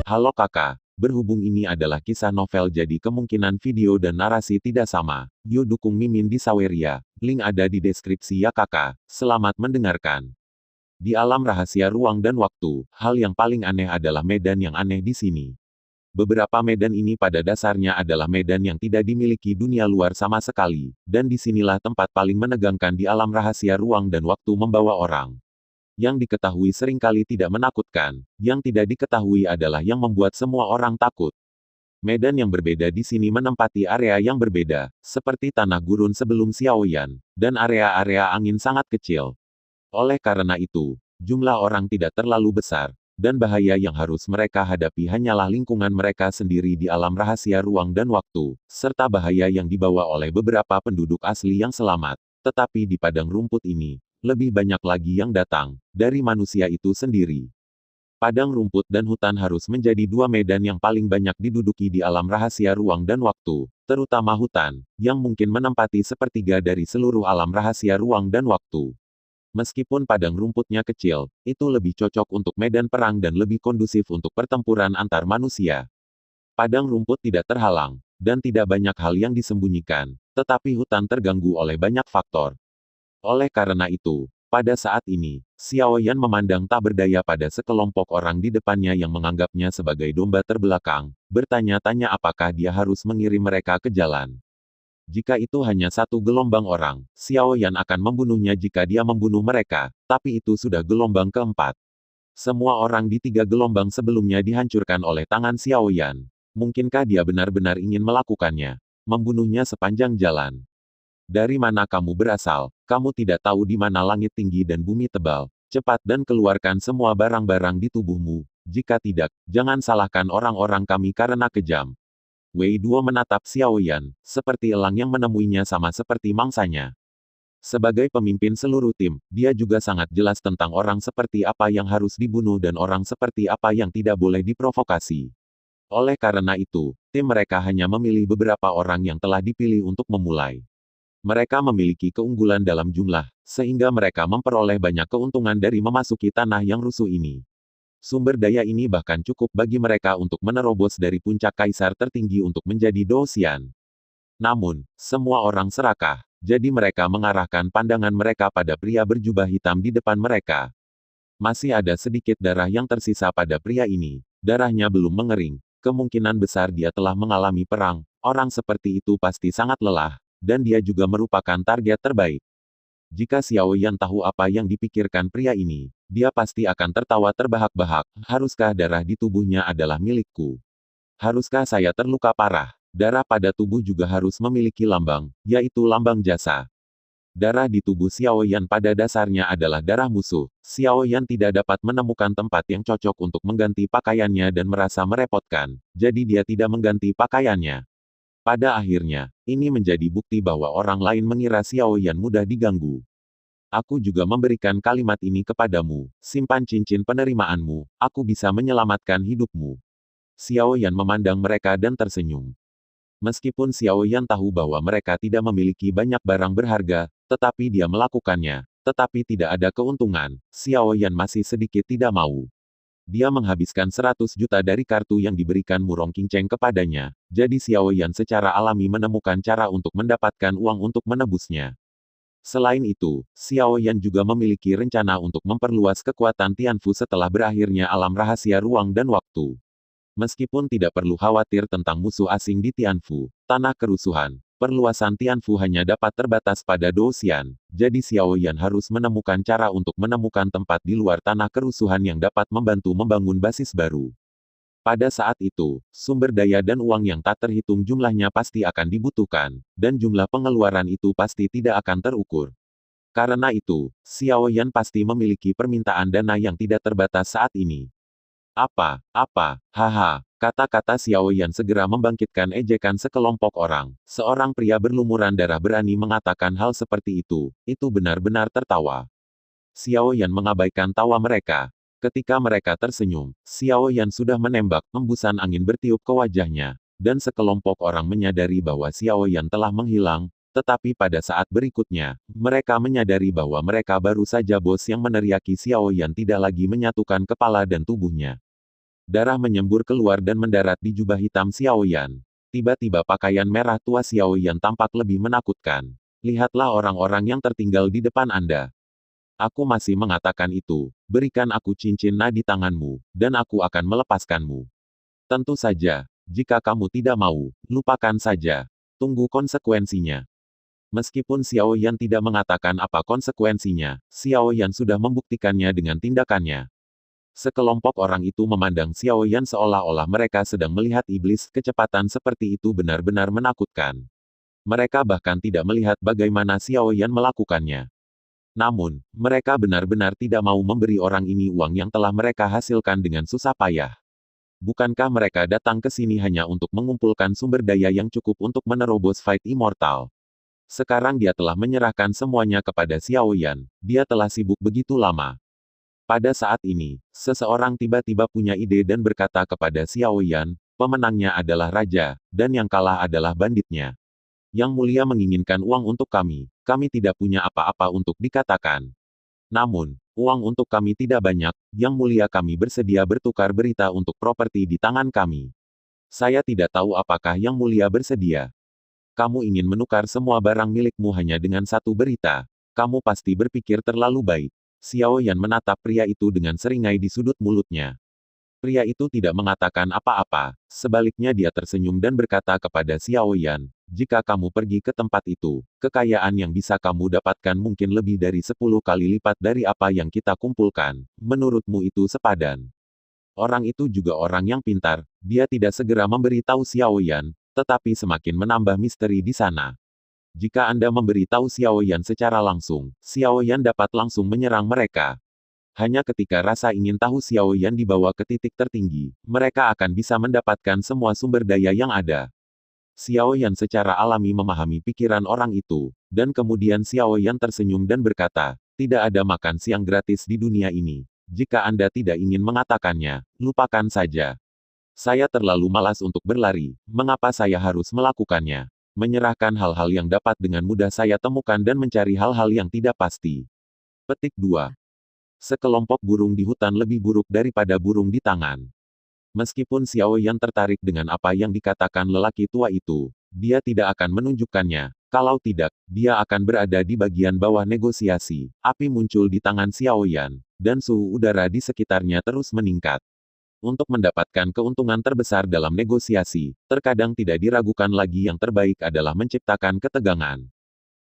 Halo kakak, berhubung ini adalah kisah novel jadi kemungkinan video dan narasi tidak sama. Yuk dukung Mimin di Saweria, link ada di deskripsi ya kakak. Selamat mendengarkan. Di alam rahasia ruang dan waktu, hal yang paling aneh adalah medan yang aneh di sini. Beberapa medan ini pada dasarnya adalah medan yang tidak dimiliki dunia luar sama sekali, dan disinilah tempat paling menegangkan di alam rahasia ruang dan waktu membawa orang. Yang diketahui seringkali tidak menakutkan, yang tidak diketahui adalah yang membuat semua orang takut. Medan yang berbeda di sini menempati area yang berbeda, seperti tanah gurun sebelum Xiaoyan, dan area-area angin sangat kecil. Oleh karena itu, jumlah orang tidak terlalu besar, dan bahaya yang harus mereka hadapi hanyalah lingkungan mereka sendiri di alam rahasia ruang dan waktu, serta bahaya yang dibawa oleh beberapa penduduk asli yang selamat. Tetapi di padang rumput ini, lebih banyak lagi yang datang dari manusia itu sendiri. Padang rumput dan hutan harus menjadi dua medan yang paling banyak diduduki di alam rahasia ruang dan waktu, terutama hutan, yang mungkin menempati sepertiga dari seluruh alam rahasia ruang dan waktu. Meskipun padang rumputnya kecil, itu lebih cocok untuk medan perang dan lebih kondusif untuk pertempuran antar manusia. Padang rumput tidak terhalang, dan tidak banyak hal yang disembunyikan, tetapi hutan terganggu oleh banyak faktor. Oleh karena itu, pada saat ini, Xiaoyan memandang tak berdaya pada sekelompok orang di depannya yang menganggapnya sebagai domba terbelakang, bertanya-tanya apakah dia harus mengirim mereka ke jalan. Jika itu hanya satu gelombang orang, Xiaoyan akan membunuhnya jika dia membunuh mereka, tapi itu sudah gelombang keempat. Semua orang di tiga gelombang sebelumnya dihancurkan oleh tangan Xiaoyan. Mungkinkah dia benar-benar ingin melakukannya? Membunuhnya sepanjang jalan. Dari mana kamu berasal? Kamu tidak tahu di mana langit tinggi dan bumi tebal. Cepat dan keluarkan semua barang-barang di tubuhmu. Jika tidak, jangan salahkan orang-orang kami karena kejam. Wei Duo menatap Xiaoyan, seperti elang yang menemuinya sama seperti mangsanya. Sebagai pemimpin seluruh tim, dia juga sangat jelas tentang orang seperti apa yang harus dibunuh dan orang seperti apa yang tidak boleh diprovokasi. Oleh karena itu, tim mereka hanya memilih beberapa orang yang telah dipilih untuk memulai. Mereka memiliki keunggulan dalam jumlah, sehingga mereka memperoleh banyak keuntungan dari memasuki tanah yang rusuh ini. Sumber daya ini bahkan cukup bagi mereka untuk menerobos dari puncak kaisar tertinggi untuk menjadi Dosian. Namun, semua orang serakah, jadi mereka mengarahkan pandangan mereka pada pria berjubah hitam di depan mereka. Masih ada sedikit darah yang tersisa pada pria ini. Darahnya belum mengering, kemungkinan besar dia telah mengalami perang. Orang seperti itu pasti sangat lelah, dan dia juga merupakan target terbaik. Jika Xiaoyan tahu apa yang dipikirkan pria ini, dia pasti akan tertawa terbahak-bahak. Haruskah darah di tubuhnya adalah milikku? Haruskah saya terluka parah? Darah pada tubuh juga harus memiliki lambang, yaitu lambang jasa. Darah di tubuh Xiaoyan pada dasarnya adalah darah musuh. Xiaoyan tidak dapat menemukan tempat yang cocok untuk mengganti pakaiannya dan merasa merepotkan, jadi dia tidak mengganti pakaiannya. Pada akhirnya, ini menjadi bukti bahwa orang lain mengira Xiaoyan mudah diganggu. Aku juga memberikan kalimat ini kepadamu, simpan cincin penerimaanmu, aku bisa menyelamatkan hidupmu. Xiaoyan memandang mereka dan tersenyum. Meskipun Xiaoyan tahu bahwa mereka tidak memiliki banyak barang berharga, tetapi dia melakukannya, tetapi tidak ada keuntungan, Xiaoyan masih sedikit tidak mau. Dia menghabiskan 100 juta dari kartu yang diberikan Murong Qingcheng kepadanya, jadi Xiaoyan secara alami menemukan cara untuk mendapatkan uang untuk menebusnya. Selain itu, Xiaoyan juga memiliki rencana untuk memperluas kekuatan Tianfu setelah berakhirnya alam rahasia ruang dan waktu. Meskipun tidak perlu khawatir tentang musuh asing di Tianfu, tanah kerusuhan, perluasan Tianfu hanya dapat terbatas pada Dosian, jadi Xiaoyan harus menemukan cara untuk menemukan tempat di luar tanah kerusuhan yang dapat membantu membangun basis baru. Pada saat itu, sumber daya dan uang yang tak terhitung jumlahnya pasti akan dibutuhkan, dan jumlah pengeluaran itu pasti tidak akan terukur. Karena itu, Xiaoyan pasti memiliki permintaan dana yang tidak terbatas saat ini. Apa, haha, kata-kata Xiaoyan segera membangkitkan ejekan sekelompok orang. Seorang pria berlumuran darah berani mengatakan hal seperti itu benar-benar tertawa. Xiaoyan mengabaikan tawa mereka. Ketika mereka tersenyum, Xiaoyan sudah menembak, hembusan angin bertiup ke wajahnya, dan sekelompok orang menyadari bahwa Xiaoyan telah menghilang, tetapi pada saat berikutnya, mereka menyadari bahwa mereka baru saja bos yang meneriaki Xiaoyan tidak lagi menyatukan kepala dan tubuhnya. Darah menyembur keluar dan mendarat di jubah hitam Xiao Yan. Tiba-tiba pakaian merah tua Xiao Yan tampak lebih menakutkan. Lihatlah orang-orang yang tertinggal di depan Anda. Aku masih mengatakan itu. Berikan aku cincin Na di tanganmu, dan aku akan melepaskanmu. Tentu saja, jika kamu tidak mau, lupakan saja. Tunggu konsekuensinya. Meskipun Xiao Yan tidak mengatakan apa konsekuensinya, Xiao Yan sudah membuktikannya dengan tindakannya. Sekelompok orang itu memandang Xiao Yan seolah-olah mereka sedang melihat iblis. Kecepatan seperti itu benar-benar menakutkan. Mereka bahkan tidak melihat bagaimana Xiao Yan melakukannya. Namun, mereka benar-benar tidak mau memberi orang ini uang yang telah mereka hasilkan dengan susah payah. Bukankah mereka datang ke sini hanya untuk mengumpulkan sumber daya yang cukup untuk menerobos Fight Immortal? Sekarang dia telah menyerahkan semuanya kepada Xiao Yan. Dia telah sibuk begitu lama. Pada saat ini, seseorang tiba-tiba punya ide dan berkata kepada Xiao Yan, pemenangnya adalah raja, dan yang kalah adalah banditnya. Yang mulia menginginkan uang untuk kami tidak punya apa-apa untuk dikatakan. Namun, uang untuk kami tidak banyak, yang mulia kami bersedia bertukar berita untuk properti di tangan kami. Saya tidak tahu apakah yang mulia bersedia. Kamu ingin menukar semua barang milikmu hanya dengan satu berita. Kamu pasti berpikir terlalu baik. Xiao Yan menatap pria itu dengan seringai di sudut mulutnya. Pria itu tidak mengatakan apa-apa, sebaliknya dia tersenyum dan berkata kepada Xiao Yan, jika kamu pergi ke tempat itu, kekayaan yang bisa kamu dapatkan mungkin lebih dari 10 kali lipat dari apa yang kita kumpulkan. Menurutmu itu sepadan? Orang itu juga orang yang pintar, dia tidak segera memberi tahu Xiao Yan, tetapi semakin menambah misteri di sana. Jika Anda memberi tahu Xiao Yan secara langsung, Xiao Yan dapat langsung menyerang mereka. Hanya ketika rasa ingin tahu Xiao Yan dibawa ke titik tertinggi, mereka akan bisa mendapatkan semua sumber daya yang ada. Xiao Yan secara alami memahami pikiran orang itu, dan kemudian Xiao Yan tersenyum dan berkata, tidak ada makan siang gratis di dunia ini. Jika Anda tidak ingin mengatakannya, lupakan saja. Saya terlalu malas untuk berlari, mengapa saya harus melakukannya? Menyerahkan hal-hal yang dapat dengan mudah saya temukan dan mencari hal-hal yang tidak pasti. Petik 2. Sekelompok burung di hutan lebih buruk daripada burung di tangan. Meskipun Xiao Yan tertarik dengan apa yang dikatakan lelaki tua itu, dia tidak akan menunjukkannya. Kalau tidak, dia akan berada di bagian bawah negosiasi. Api muncul di tangan Xiao Yan, dan suhu udara di sekitarnya terus meningkat. Untuk mendapatkan keuntungan terbesar dalam negosiasi, terkadang tidak diragukan lagi yang terbaik adalah menciptakan ketegangan.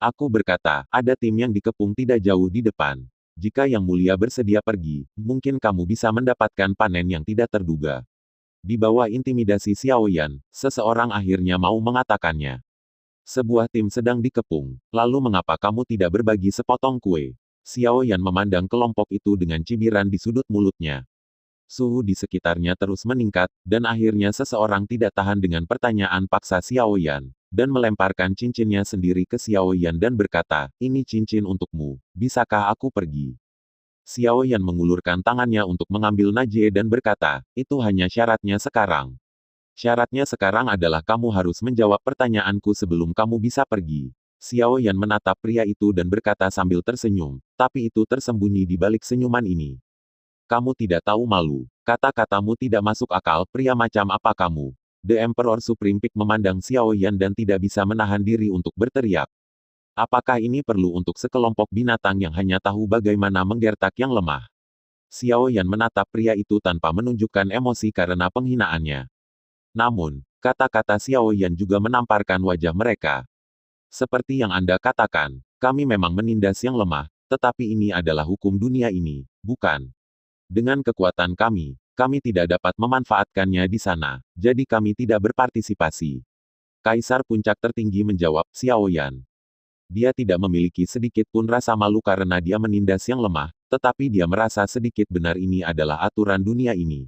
Aku berkata, ada tim yang dikepung tidak jauh di depan. Jika Yang Mulia bersedia pergi, mungkin kamu bisa mendapatkan panen yang tidak terduga. Di bawah intimidasi Xiao Yan, seseorang akhirnya mau mengatakannya. Sebuah tim sedang dikepung, lalu mengapa kamu tidak berbagi sepotong kue? Xiao Yan memandang kelompok itu dengan cibiran di sudut mulutnya. Suhu di sekitarnya terus meningkat, dan akhirnya seseorang tidak tahan dengan pertanyaan paksa Xiao Yan, dan melemparkan cincinnya sendiri ke Xiao Yan dan berkata, ini cincin untukmu, bisakah aku pergi? Xiao Yan mengulurkan tangannya untuk mengambil Najie dan berkata, itu hanya syaratnya sekarang. Syaratnya sekarang adalah kamu harus menjawab pertanyaanku sebelum kamu bisa pergi. Xiao Yan menatap pria itu dan berkata sambil tersenyum, tapi itu tersembunyi di balik senyuman ini. Kamu tidak tahu malu. Kata-katamu tidak masuk akal, pria macam apa kamu? The Emperor Supreme Peak memandang Xiao Yan dan tidak bisa menahan diri untuk berteriak. Apakah ini perlu untuk sekelompok binatang yang hanya tahu bagaimana menggertak yang lemah? Xiao Yan menatap pria itu tanpa menunjukkan emosi karena penghinaannya. Namun, kata-kata Xiao Yan juga menamparkan wajah mereka. Seperti yang Anda katakan, kami memang menindas yang lemah, tetapi ini adalah hukum dunia ini, bukan? Dengan kekuatan kami tidak dapat memanfaatkannya di sana, jadi kami tidak berpartisipasi. Kaisar puncak tertinggi menjawab, Xiao Yan. Dia tidak memiliki sedikit pun rasa malu karena dia menindas yang lemah, tetapi dia merasa sedikit benar ini adalah aturan dunia ini.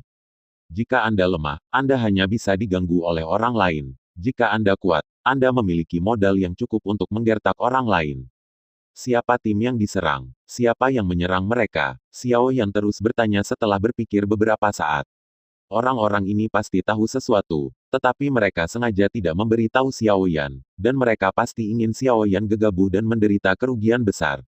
Jika Anda lemah, Anda hanya bisa diganggu oleh orang lain. Jika Anda kuat, Anda memiliki modal yang cukup untuk menggertak orang lain. Siapa tim yang diserang? Siapa yang menyerang mereka? Xiao Yan terus bertanya setelah berpikir beberapa saat. Orang-orang ini pasti tahu sesuatu, tetapi mereka sengaja tidak memberi tahu Xiao Yan, dan mereka pasti ingin Xiao Yan gegabah dan menderita kerugian besar.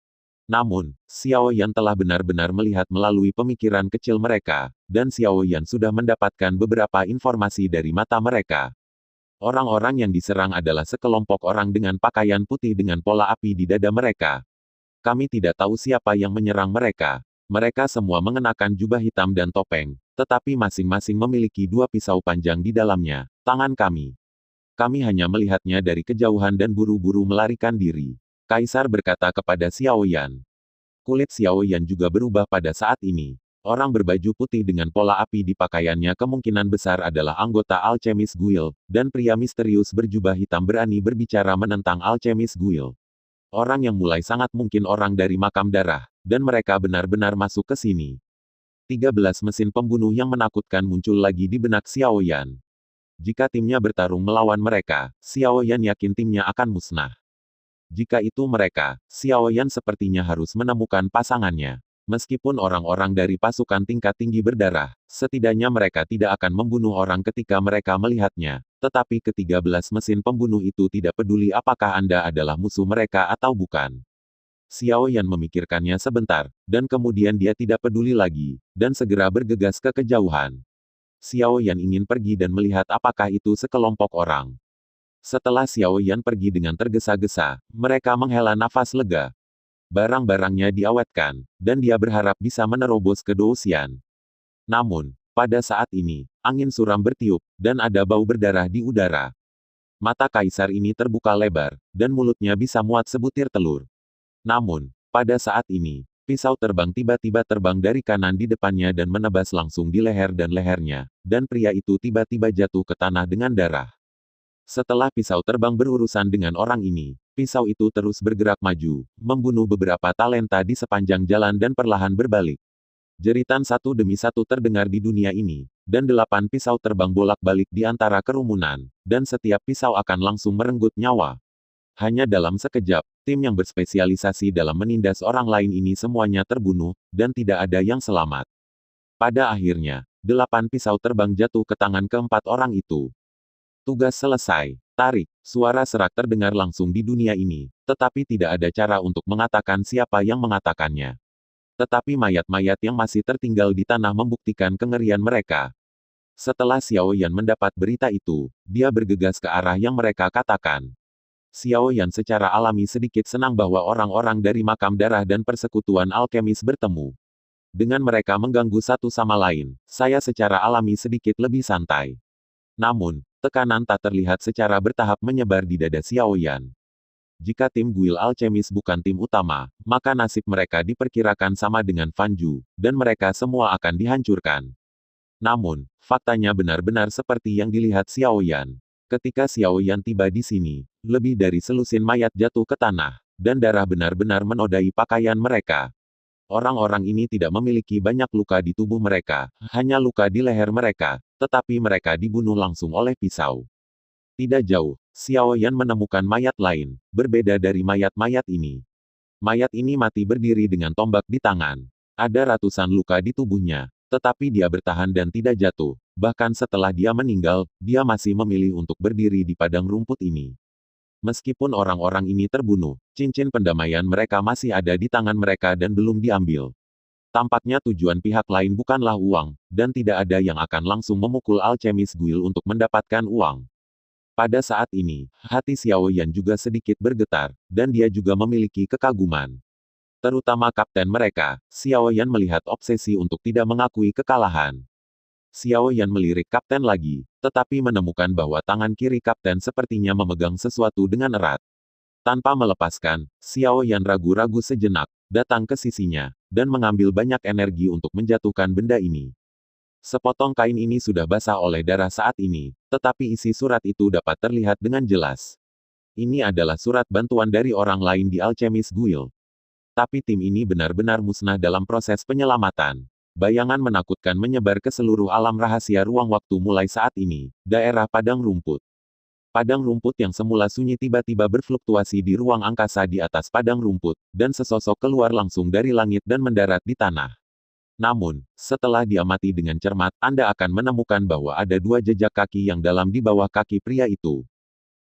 Namun, Xiao Yan telah benar-benar melihat melalui pemikiran kecil mereka, dan Xiao Yan sudah mendapatkan beberapa informasi dari mata mereka. Orang-orang yang diserang adalah sekelompok orang dengan pakaian putih dengan pola api di dada mereka. Kami tidak tahu siapa yang menyerang mereka. Mereka semua mengenakan jubah hitam dan topeng, tetapi masing-masing memiliki dua pisau panjang di dalamnya, tangan kami. Kami hanya melihatnya dari kejauhan dan buru-buru melarikan diri. Kaisar berkata kepada Xiao Yan. Kulit Xiao Yan juga berubah pada saat ini. Orang berbaju putih dengan pola api di pakaiannya kemungkinan besar adalah anggota Alchemist Guild, dan pria misterius berjubah hitam berani berbicara menentang Alchemist Guild. Orang yang mulai sangat mungkin orang dari makam darah, dan mereka benar-benar masuk ke sini. 13 mesin pembunuh yang menakutkan muncul lagi di benak Xiao Yan. Jika timnya bertarung melawan mereka, Xiao Yan yakin timnya akan musnah. Jika itu mereka, Xiao Yan sepertinya harus menemukan pasangannya. Meskipun orang-orang dari pasukan tingkat tinggi berdarah, setidaknya mereka tidak akan membunuh orang ketika mereka melihatnya. Tetapi ke-13 mesin pembunuh itu tidak peduli apakah Anda adalah musuh mereka atau bukan. Xiao Yan memikirkannya sebentar, dan kemudian dia tidak peduli lagi, dan segera bergegas ke kejauhan. Xiao Yan ingin pergi dan melihat apakah itu sekelompok orang. Setelah Xiao Yan pergi dengan tergesa-gesa, mereka menghela nafas lega. Barang-barangnya diawetkan, dan dia berharap bisa menerobos ke Douxian. Namun, pada saat ini, angin suram bertiup, dan ada bau berdarah di udara. Mata kaisar ini terbuka lebar, dan mulutnya bisa muat sebutir telur. Namun, pada saat ini, pisau terbang tiba-tiba terbang dari kanan di depannya dan menebas langsung di leher dan lehernya, dan pria itu tiba-tiba jatuh ke tanah dengan darah. Setelah pisau terbang berurusan dengan orang ini, pisau itu terus bergerak maju, membunuh beberapa talenta di sepanjang jalan dan perlahan berbalik. Jeritan satu demi satu terdengar di dunia ini, dan 8 pisau terbang bolak-balik di antara kerumunan, dan setiap pisau akan langsung merenggut nyawa. Hanya dalam sekejap, tim yang berspesialisasi dalam menindas orang lain ini semuanya terbunuh, dan tidak ada yang selamat. Pada akhirnya, 8 pisau terbang jatuh ke tangan keempat orang itu. Tugas selesai. Tarik. Suara serak terdengar langsung di dunia ini, tetapi tidak ada cara untuk mengatakan siapa yang mengatakannya. Tetapi mayat-mayat yang masih tertinggal di tanah membuktikan kengerian mereka. Setelah Xiao Yan mendapat berita itu, dia bergegas ke arah yang mereka katakan. Xiao Yan secara alami sedikit senang bahwa orang-orang dari makam darah dan persekutuan alkemis bertemu. Dengan mereka mengganggu satu sama lain, saya secara alami sedikit lebih santai. Namun, tekanan tak terlihat secara bertahap menyebar di dada Xiao Yan. Jika tim Guild Alchemist bukan tim utama, maka nasib mereka diperkirakan sama dengan Fanju, dan mereka semua akan dihancurkan. Namun, faktanya benar-benar seperti yang dilihat Xiao Yan. Ketika Xiao Yan tiba di sini, lebih dari selusin mayat jatuh ke tanah, dan darah benar-benar menodai pakaian mereka. Orang-orang ini tidak memiliki banyak luka di tubuh mereka, hanya luka di leher mereka, tetapi mereka dibunuh langsung oleh pisau. Tidak jauh, Xiao Yan menemukan mayat lain, berbeda dari mayat-mayat ini. Mayat ini mati berdiri dengan tombak di tangan. Ada ratusan luka di tubuhnya, tetapi dia bertahan dan tidak jatuh. Bahkan setelah dia meninggal, dia masih memilih untuk berdiri di padang rumput ini. Meskipun orang-orang ini terbunuh, cincin pendamaian mereka masih ada di tangan mereka dan belum diambil. Tampaknya tujuan pihak lain bukanlah uang, dan tidak ada yang akan langsung memukul Alchemist Guild untuk mendapatkan uang. Pada saat ini, hati Xiao Yan juga sedikit bergetar, dan dia juga memiliki kekaguman. Terutama kapten mereka, Xiao Yan melihat obsesi untuk tidak mengakui kekalahan. Xiao Yan melirik kapten lagi, tetapi menemukan bahwa tangan kiri kapten sepertinya memegang sesuatu dengan erat. Tanpa melepaskan, Xiao Yan ragu-ragu sejenak, datang ke sisinya, dan mengambil banyak energi untuk menjatuhkan benda ini. Sepotong kain ini sudah basah oleh darah saat ini, tetapi isi surat itu dapat terlihat dengan jelas. Ini adalah surat bantuan dari orang lain di Alchemist Guild. Tapi tim ini benar-benar musnah dalam proses penyelamatan. Bayangan menakutkan menyebar ke seluruh alam rahasia ruang waktu mulai saat ini, daerah padang rumput. Padang rumput yang semula sunyi tiba-tiba berfluktuasi di ruang angkasa di atas padang rumput, dan sesosok keluar langsung dari langit dan mendarat di tanah. Namun, setelah diamati dengan cermat, Anda akan menemukan bahwa ada 2 jejak kaki yang dalam di bawah kaki pria itu.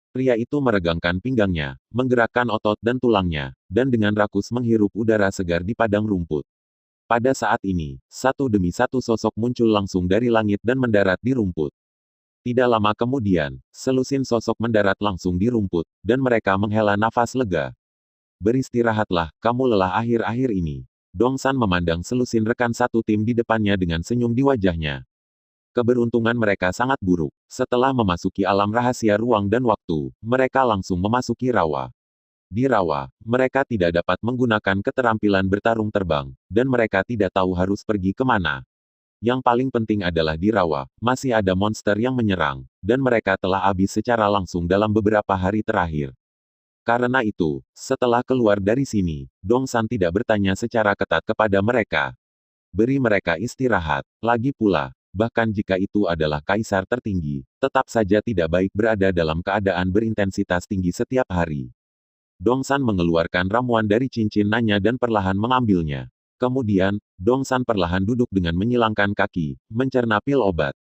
Pria itu meregangkan pinggangnya, menggerakkan otot dan tulangnya, dan dengan rakus menghirup udara segar di padang rumput. Pada saat ini, satu demi satu sosok muncul langsung dari langit dan mendarat di rumput. Tidak lama kemudian, selusin sosok mendarat langsung di rumput, dan mereka menghela nafas lega. Beristirahatlah, kamu lelah akhir-akhir ini. Dongsan memandang selusin rekan satu tim di depannya dengan senyum di wajahnya. Keberuntungan mereka sangat buruk. Setelah memasuki alam rahasia ruang dan waktu, mereka langsung memasuki rawa. Di rawa, mereka tidak dapat menggunakan keterampilan bertarung terbang, dan mereka tidak tahu harus pergi kemana. Yang paling penting adalah di rawa, masih ada monster yang menyerang, dan mereka telah habis secara langsung dalam beberapa hari terakhir. Karena itu, setelah keluar dari sini, Dongsan tidak bertanya secara ketat kepada mereka. Beri mereka istirahat. Lagi pula, bahkan jika itu adalah kaisar tertinggi, tetap saja tidak baik berada dalam keadaan berintensitas tinggi setiap hari. Dongsan mengeluarkan ramuan dari cincin nanya dan perlahan mengambilnya. Kemudian, Dongsan perlahan duduk dengan menyilangkan kaki, mencerna pil obat.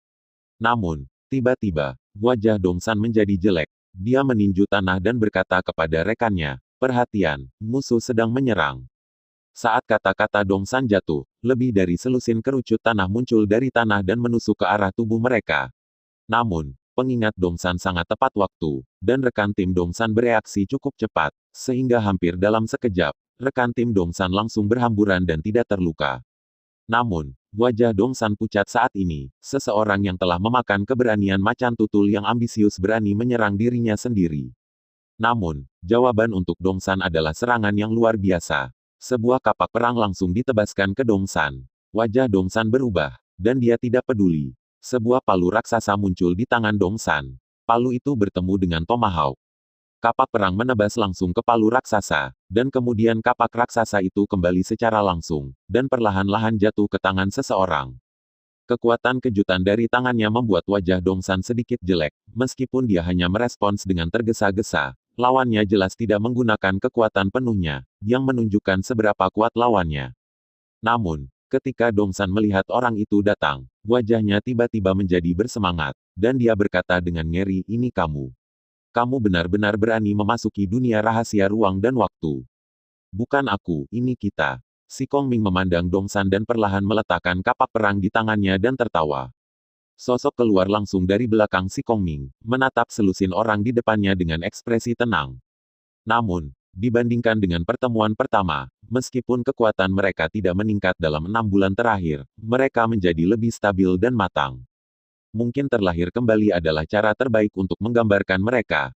Namun, tiba-tiba, wajah Dongsan menjadi jelek. Dia meninju tanah dan berkata kepada rekannya, "Perhatian, musuh sedang menyerang." Saat kata-kata Dongsan jatuh, lebih dari selusin kerucut tanah muncul dari tanah dan menusuk ke arah tubuh mereka. Namun, pengingat Dongsan sangat tepat waktu, dan rekan tim Dongsan bereaksi cukup cepat, sehingga hampir dalam sekejap, rekan tim Dongsan langsung berhamburan dan tidak terluka. Namun, wajah Dongsan pucat saat ini, seseorang yang telah memakan keberanian macan tutul yang ambisius berani menyerang dirinya sendiri. Namun, jawaban untuk Dongsan adalah serangan yang luar biasa. Sebuah kapak perang langsung ditebaskan ke Dongsan. Wajah Dongsan berubah, dan dia tidak peduli. Sebuah palu raksasa muncul di tangan Dongsan. Palu itu bertemu dengan tomahawk. Kapak perang menebas langsung ke palu raksasa, dan kemudian kapak raksasa itu kembali secara langsung, dan perlahan-lahan jatuh ke tangan seseorang. Kekuatan kejutan dari tangannya membuat wajah Dongsan sedikit jelek, meskipun dia hanya merespons dengan tergesa-gesa. Lawannya jelas tidak menggunakan kekuatan penuhnya, yang menunjukkan seberapa kuat lawannya. Namun, ketika Dongsan melihat orang itu datang, wajahnya tiba-tiba menjadi bersemangat, dan dia berkata dengan ngeri, "Ini kamu. Kamu benar-benar berani memasuki dunia rahasia ruang dan waktu. Bukan aku, ini kita." Si Kongming memandang Dongsan dan perlahan meletakkan kapak perang di tangannya dan tertawa. Sosok keluar langsung dari belakang si Kongming, menatap selusin orang di depannya dengan ekspresi tenang. Namun, dibandingkan dengan pertemuan pertama, meskipun kekuatan mereka tidak meningkat dalam 6 bulan terakhir, mereka menjadi lebih stabil dan matang. Mungkin terlahir kembali adalah cara terbaik untuk menggambarkan mereka.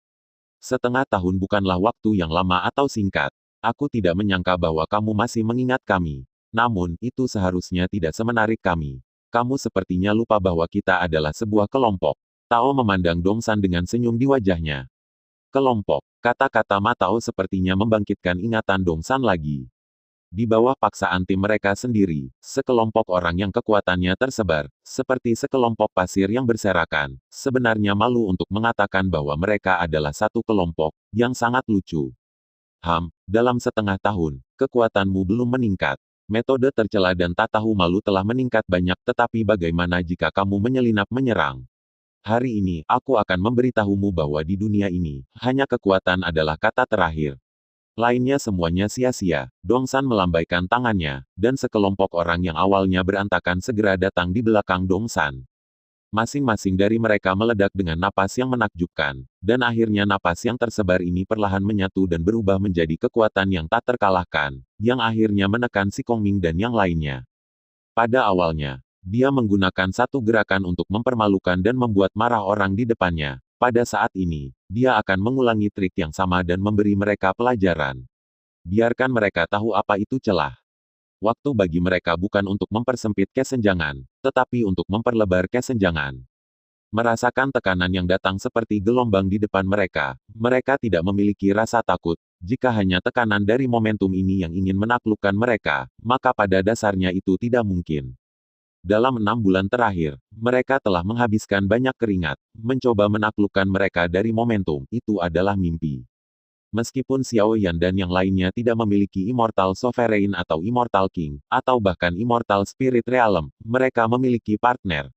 Setengah tahun bukanlah waktu yang lama atau singkat. Aku tidak menyangka bahwa kamu masih mengingat kami. Namun, itu seharusnya tidak semenarik kami. Kamu sepertinya lupa bahwa kita adalah sebuah kelompok. Tao memandang Dongsan dengan senyum di wajahnya. Kelompok. Kata-kata Ma Tao sepertinya membangkitkan ingatan Dongsan lagi. Di bawah paksaan tim mereka sendiri, sekelompok orang yang kekuatannya tersebar, seperti sekelompok pasir yang berserakan, sebenarnya malu untuk mengatakan bahwa mereka adalah satu kelompok, yang sangat lucu. Dalam setengah tahun, kekuatanmu belum meningkat. Metode tercela dan tak tahu malu telah meningkat banyak, tetapi bagaimana jika kamu menyelinap menyerang? Hari ini, aku akan memberitahumu bahwa di dunia ini, hanya kekuatan adalah kata terakhir. Lainnya semuanya sia-sia. Dongsan melambaikan tangannya, dan sekelompok orang yang awalnya berantakan segera datang di belakang Dongsan. Masing-masing dari mereka meledak dengan napas yang menakjubkan, dan akhirnya napas yang tersebar ini perlahan menyatu dan berubah menjadi kekuatan yang tak terkalahkan, yang akhirnya menekan si Kongming dan yang lainnya. Pada awalnya, dia menggunakan satu gerakan untuk mempermalukan dan membuat marah orang di depannya. Pada saat ini, dia akan mengulangi trik yang sama dan memberi mereka pelajaran. Biarkan mereka tahu apa itu celah. Waktu bagi mereka bukan untuk mempersempit kesenjangan, tetapi untuk memperlebar kesenjangan. Merasakan tekanan yang datang seperti gelombang di depan mereka, mereka tidak memiliki rasa takut. Jika hanya tekanan dari momentum ini yang ingin menaklukkan mereka, maka pada dasarnya itu tidak mungkin. Dalam 6 bulan terakhir, mereka telah menghabiskan banyak keringat, mencoba menaklukkan mereka dari momentum, itu adalah mimpi. Meskipun Xiao Yan dan yang lainnya tidak memiliki Immortal Sovereign atau Immortal King, atau bahkan Immortal Spirit Realm, mereka memiliki partner.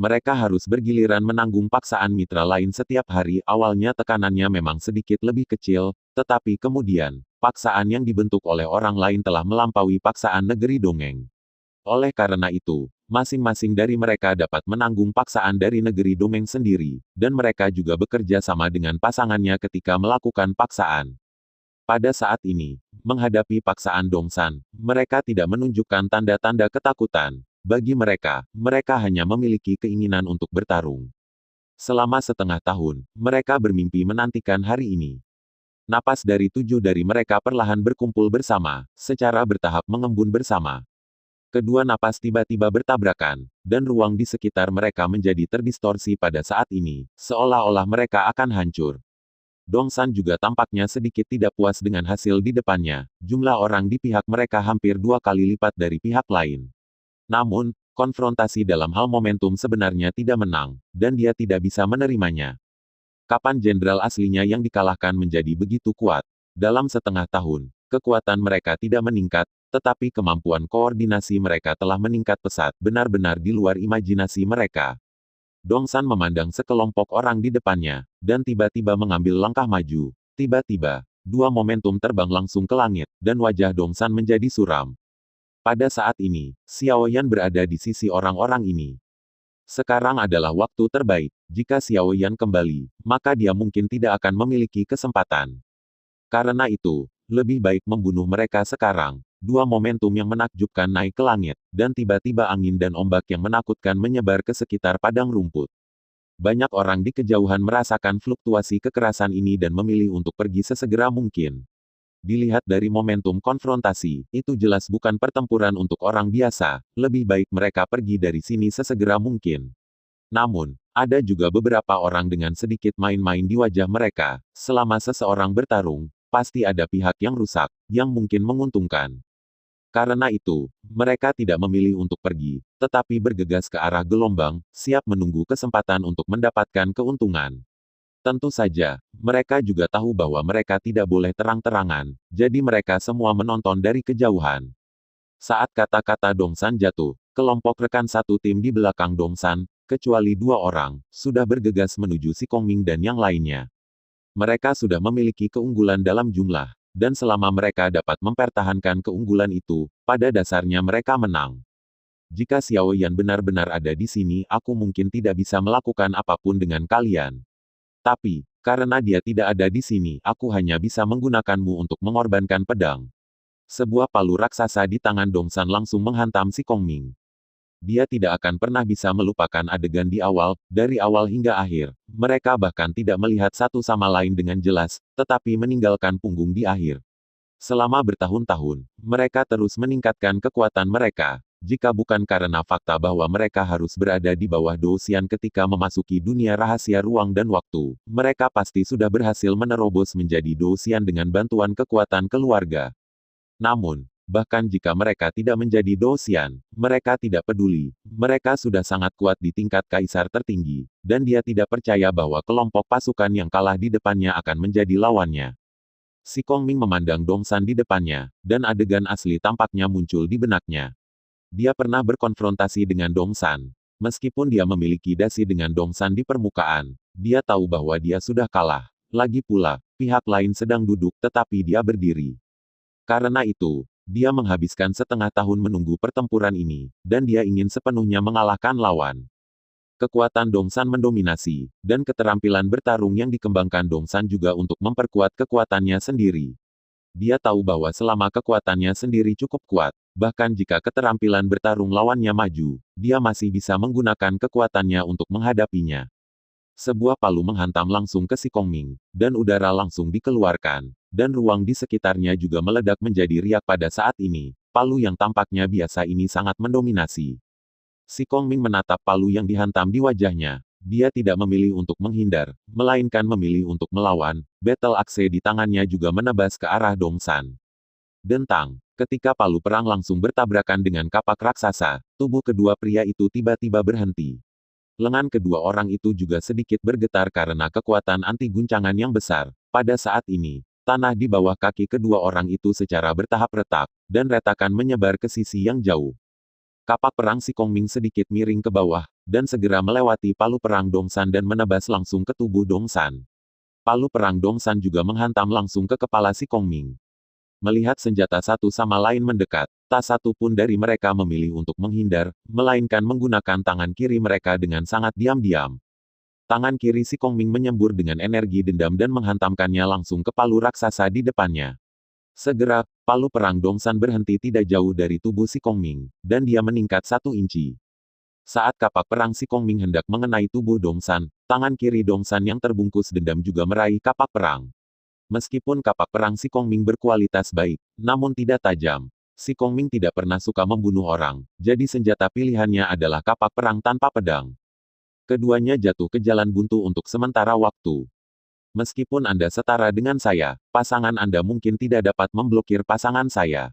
Mereka harus bergiliran menanggung paksaan mitra lain setiap hari. Awalnya tekanannya memang sedikit lebih kecil, tetapi kemudian, paksaan yang dibentuk oleh orang lain telah melampaui paksaan negeri dongeng. Oleh karena itu, masing-masing dari mereka dapat menanggung paksaan dari negeri Domeng sendiri, dan mereka juga bekerja sama dengan pasangannya ketika melakukan paksaan. Pada saat ini, menghadapi paksaan Dongsan, mereka tidak menunjukkan tanda-tanda ketakutan. Bagi mereka, mereka hanya memiliki keinginan untuk bertarung. Selama setengah tahun, mereka bermimpi menantikan hari ini. Napas dari 7 dari mereka perlahan berkumpul bersama, secara bertahap mengembun bersama. Kedua napas tiba-tiba bertabrakan, dan ruang di sekitar mereka menjadi terdistorsi pada saat ini, seolah-olah mereka akan hancur. Dongsan juga tampaknya sedikit tidak puas dengan hasil di depannya, jumlah orang di pihak mereka hampir 2 kali lipat dari pihak lain. Namun, konfrontasi dalam hal momentum sebenarnya tidak menang, dan dia tidak bisa menerimanya. Kapan jenderal aslinya yang dikalahkan menjadi begitu kuat? Dalam setengah tahun, kekuatan mereka tidak meningkat, tetapi kemampuan koordinasi mereka telah meningkat pesat, benar-benar di luar imajinasi mereka. Dongsan memandang sekelompok orang di depannya, dan tiba-tiba mengambil langkah maju. Tiba-tiba, 2 momentum terbang langsung ke langit, dan wajah Dongsan menjadi suram. Pada saat ini, Xiao Yan berada di sisi orang-orang ini. Sekarang adalah waktu terbaik. Jika Xiao Yan kembali, maka dia mungkin tidak akan memiliki kesempatan. Karena itu, lebih baik membunuh mereka sekarang. 2 momentum yang menakjubkan naik ke langit, dan tiba-tiba angin dan ombak yang menakutkan menyebar ke sekitar padang rumput. Banyak orang di kejauhan merasakan fluktuasi kekerasan ini dan memilih untuk pergi sesegera mungkin. Dilihat dari momentum konfrontasi, itu jelas bukan pertempuran untuk orang biasa, lebih baik mereka pergi dari sini sesegera mungkin. Namun, ada juga beberapa orang dengan sedikit main-main di wajah mereka. Selama seseorang bertarung, pasti ada pihak yang rusak, yang mungkin menguntungkan. Karena itu, mereka tidak memilih untuk pergi, tetapi bergegas ke arah gelombang, siap menunggu kesempatan untuk mendapatkan keuntungan. Tentu saja, mereka juga tahu bahwa mereka tidak boleh terang-terangan, jadi mereka semua menonton dari kejauhan. Saat kata-kata Dongsan jatuh, kelompok rekan satu tim di belakang Dongsan, kecuali 2 orang, sudah bergegas menuju si Kongming dan yang lainnya. Mereka sudah memiliki keunggulan dalam jumlah, dan selama mereka dapat mempertahankan keunggulan itu, pada dasarnya mereka menang. Jika Xiao Yan benar-benar ada di sini, aku mungkin tidak bisa melakukan apapun dengan kalian. Tapi, karena dia tidak ada di sini, aku hanya bisa menggunakanmu untuk mengorbankan pedang. Sebuah palu raksasa di tangan Dongsan langsung menghantam si Kongming. Dia tidak akan pernah bisa melupakan adegan di awal, dari awal hingga akhir. Mereka bahkan tidak melihat satu sama lain dengan jelas, tetapi meninggalkan punggung di akhir. Selama bertahun-tahun, mereka terus meningkatkan kekuatan mereka. Jika bukan karena fakta bahwa mereka harus berada di bawah Doosian ketika memasuki dunia rahasia ruang dan waktu, mereka pasti sudah berhasil menerobos menjadi Doosian dengan bantuan kekuatan keluarga. Namun, bahkan jika mereka tidak menjadi Doosian, mereka tidak peduli. Mereka sudah sangat kuat di tingkat kaisar tertinggi, dan dia tidak percaya bahwa kelompok pasukan yang kalah di depannya akan menjadi lawannya. Si Kongming memandang Dongsan di depannya, dan adegan asli tampaknya muncul di benaknya. Dia pernah berkonfrontasi dengan Dongsan. Meskipun dia memiliki dasi dengan Dongsan di permukaan, dia tahu bahwa dia sudah kalah. Lagi pula, pihak lain sedang duduk tetapi dia berdiri. Karena itu, dia menghabiskan setengah tahun menunggu pertempuran ini, dan dia ingin sepenuhnya mengalahkan lawan. Kekuatan Dongsan mendominasi, dan keterampilan bertarung yang dikembangkan Dongsan juga untuk memperkuat kekuatannya sendiri. Dia tahu bahwa selama kekuatannya sendiri cukup kuat, bahkan jika keterampilan bertarung lawannya maju, dia masih bisa menggunakan kekuatannya untuk menghadapinya. Sebuah palu menghantam langsung ke si Kongming, dan udara langsung dikeluarkan, dan ruang di sekitarnya juga meledak menjadi riak pada saat ini. Palu yang tampaknya biasa ini sangat mendominasi. Si Kongming menatap palu yang dihantam di wajahnya. Dia tidak memilih untuk menghindar, melainkan memilih untuk melawan. Battle axe di tangannya juga menebas ke arah Dongsan. Dentang, ketika palu perang langsung bertabrakan dengan kapak raksasa, tubuh kedua pria itu tiba-tiba berhenti. Lengan kedua orang itu juga sedikit bergetar karena kekuatan anti guncangan yang besar. Pada saat ini, tanah di bawah kaki kedua orang itu secara bertahap retak, dan retakan menyebar ke sisi yang jauh. Kapak perang si Kongming sedikit miring ke bawah, dan segera melewati palu perang Dongsan dan menebas langsung ke tubuh Dongsan. Palu perang Dongsan juga menghantam langsung ke kepala si Kongming. Melihat senjata satu sama lain mendekat, tak satu pun dari mereka memilih untuk menghindar, melainkan menggunakan tangan kiri mereka dengan sangat diam-diam. Tangan kiri si Kongming menyembur dengan energi dendam dan menghantamkannya langsung ke palu raksasa di depannya. Segera, palu perang Dongsan berhenti tidak jauh dari tubuh si Kongming, dan dia meningkat 1 inci. Saat kapak perang si Kongming hendak mengenai tubuh Dongsan, tangan kiri Dongsan yang terbungkus dendam juga meraih kapak perang. Meskipun kapak perang si Kongming berkualitas baik, namun tidak tajam. Si Kongming tidak pernah suka membunuh orang, jadi senjata pilihannya adalah kapak perang tanpa pedang. Keduanya jatuh ke jalan buntu untuk sementara waktu. Meskipun Anda setara dengan saya, pasangan Anda mungkin tidak dapat memblokir pasangan saya.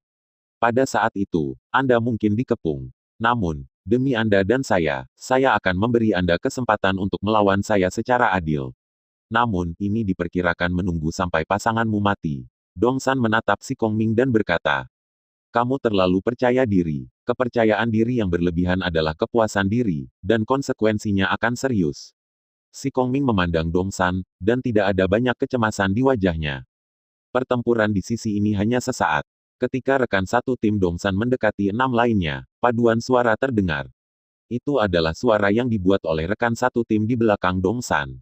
Pada saat itu, Anda mungkin dikepung. Namun, demi Anda dan saya akan memberi Anda kesempatan untuk melawan saya secara adil. Namun, ini diperkirakan menunggu sampai pasanganmu mati. Dongsan menatap si Kongming dan berkata, kamu terlalu percaya diri. Kepercayaan diri yang berlebihan adalah kepuasan diri, dan konsekuensinya akan serius. Si Kongming memandang Dongsan, dan tidak ada banyak kecemasan di wajahnya. Pertempuran di sisi ini hanya sesaat. Ketika rekan satu tim Dongsan mendekati 6 lainnya, paduan suara terdengar. Itu adalah suara yang dibuat oleh rekan satu tim di belakang Dongsan.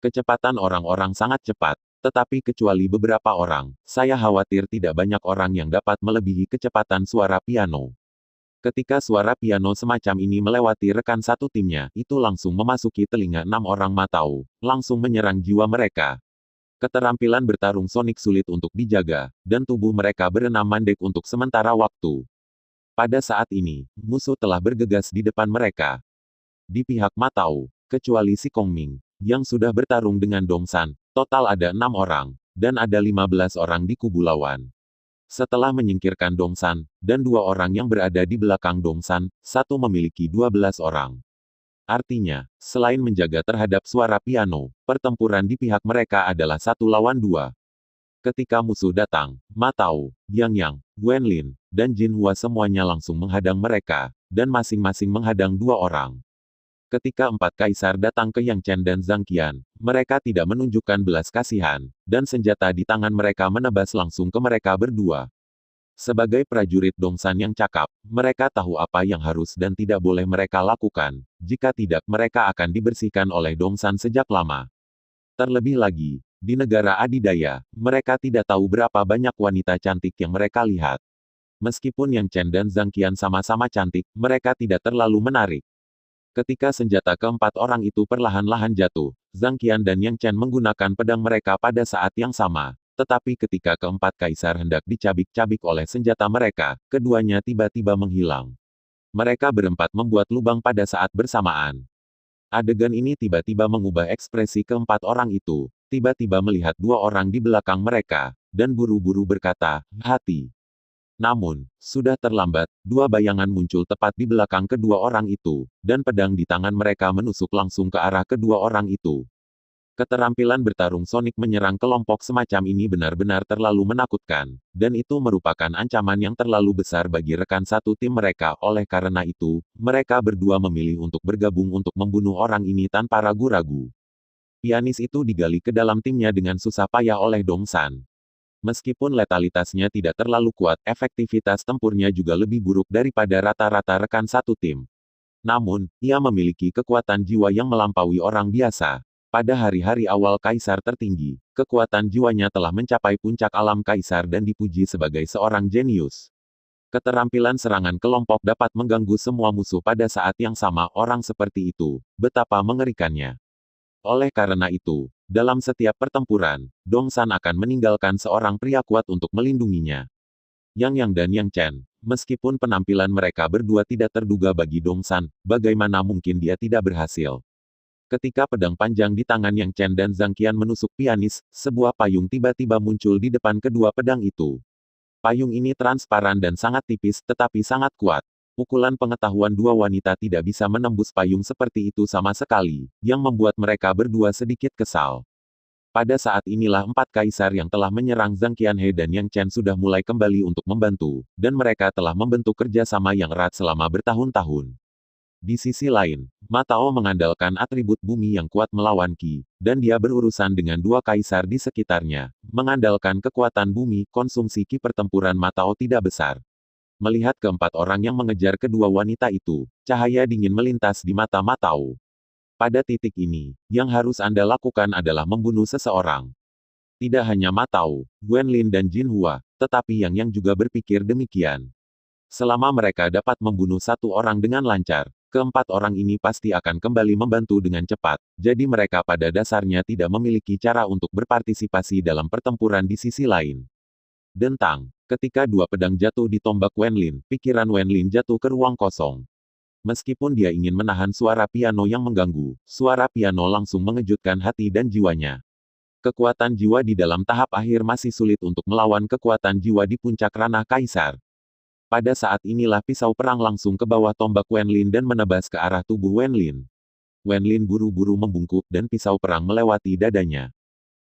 Kecepatan orang-orang sangat cepat. Tetapi kecuali beberapa orang, saya khawatir tidak banyak orang yang dapat melebihi kecepatan suara piano. Ketika suara piano semacam ini melewati rekan satu timnya, itu langsung memasuki telinga 6 orang Matau, langsung menyerang jiwa mereka. Keterampilan bertarung Sonic sulit untuk dijaga, dan tubuh mereka berenam mandek untuk sementara waktu. Pada saat ini, musuh telah bergegas di depan mereka. Di pihak Matau, kecuali si Kongming, yang sudah bertarung dengan Dongsan, total ada 6 orang, dan ada 15 orang di kubu lawan. Setelah menyingkirkan Dongsan, dan 2 orang yang berada di belakang Dongsan, satu memiliki 12 orang. Artinya, selain menjaga terhadap suara piano, pertempuran di pihak mereka adalah 1 lawan 2. Ketika musuh datang, Matau, Yang, Wenlin, dan Jinhua semuanya langsung menghadang mereka, dan masing-masing menghadang 2 orang. Ketika 4 kaisar datang ke Yang Chen dan Zhang Qian, mereka tidak menunjukkan belas kasihan, dan senjata di tangan mereka menebas langsung ke mereka berdua. Sebagai prajurit Dongsan yang cakap, mereka tahu apa yang harus dan tidak boleh mereka lakukan. Jika tidak, mereka akan dibersihkan oleh Dongsan sejak lama. Terlebih lagi, di negara adidaya, mereka tidak tahu berapa banyak wanita cantik yang mereka lihat. Meskipun Yang Chen dan Zhang Qian sama-sama cantik, mereka tidak terlalu menarik. Ketika senjata keempat orang itu perlahan-lahan jatuh, Zhang Qian dan Yang Chen menggunakan pedang mereka pada saat yang sama. Tetapi ketika keempat kaisar hendak dicabik-cabik oleh senjata mereka, keduanya tiba-tiba menghilang. Mereka berempat membuat lubang pada saat bersamaan. Adegan ini tiba-tiba mengubah ekspresi keempat orang itu, tiba-tiba melihat 2 orang di belakang mereka, dan buru-buru berkata, hati. Namun, sudah terlambat, 2 bayangan muncul tepat di belakang kedua orang itu, dan pedang di tangan mereka menusuk langsung ke arah kedua orang itu. Keterampilan bertarung Sonic menyerang kelompok semacam ini benar-benar terlalu menakutkan, dan itu merupakan ancaman yang terlalu besar bagi rekan satu tim mereka. Oleh karena itu, mereka berdua memilih untuk bergabung untuk membunuh orang ini tanpa ragu-ragu. Pianis itu digali ke dalam timnya dengan susah payah oleh Dongsan. Meskipun letalitasnya tidak terlalu kuat, efektivitas tempurnya juga lebih buruk daripada rata-rata rekan satu tim. Namun, ia memiliki kekuatan jiwa yang melampaui orang biasa. Pada hari-hari awal Kaisar tertinggi, kekuatan jiwanya telah mencapai puncak alam Kaisar dan dipuji sebagai seorang jenius. Keterampilan serangan kelompok dapat mengganggu semua musuh pada saat yang sama. Orang seperti itu, betapa mengerikannya. Oleh karena itu, dalam setiap pertempuran, Dongsan akan meninggalkan seorang pria kuat untuk melindunginya. Yang dan Yang Chen, meskipun penampilan mereka berdua tidak terduga bagi Dongsan, bagaimana mungkin dia tidak berhasil? Ketika pedang panjang di tangan Yang Chen dan Zhang Qian menusuk pianis, sebuah payung tiba-tiba muncul di depan kedua pedang itu. Payung ini transparan dan sangat tipis, tetapi sangat kuat. Pukulan pengetahuan 2 wanita tidak bisa menembus payung seperti itu sama sekali, yang membuat mereka berdua sedikit kesal. Pada saat inilah 4 kaisar yang telah menyerang Zhang Qianhe dan Yang Chen sudah mulai kembali untuk membantu, dan mereka telah membentuk kerjasama yang erat selama bertahun-tahun. Di sisi lain, Ma Tao mengandalkan atribut bumi yang kuat melawan Qi, dan dia berurusan dengan dua kaisar di sekitarnya. Mengandalkan kekuatan bumi, konsumsi Qi pertempuran Ma Tao tidak besar. Melihat keempat orang yang mengejar kedua wanita itu, cahaya dingin melintas di mata Ma Tao. Pada titik ini, yang harus Anda lakukan adalah membunuh seseorang. Tidak hanya Ma Tao, Guanlin dan Jin Hua, tetapi Yang juga berpikir demikian. Selama mereka dapat membunuh satu orang dengan lancar, keempat orang ini pasti akan kembali membantu dengan cepat, jadi mereka pada dasarnya tidak memiliki cara untuk berpartisipasi dalam pertempuran di sisi lain. Dentang, ketika dua pedang jatuh di tombak Wenlin, pikiran Wenlin jatuh ke ruang kosong. Meskipun dia ingin menahan suara piano yang mengganggu, suara piano langsung mengejutkan hati dan jiwanya. Kekuatan jiwa di dalam tahap akhir masih sulit untuk melawan kekuatan jiwa di puncak ranah kaisar. Pada saat inilah pisau perang langsung ke bawah tombak Wenlin dan menebas ke arah tubuh Wenlin. Wenlin buru-buru membungkuk dan pisau perang melewati dadanya.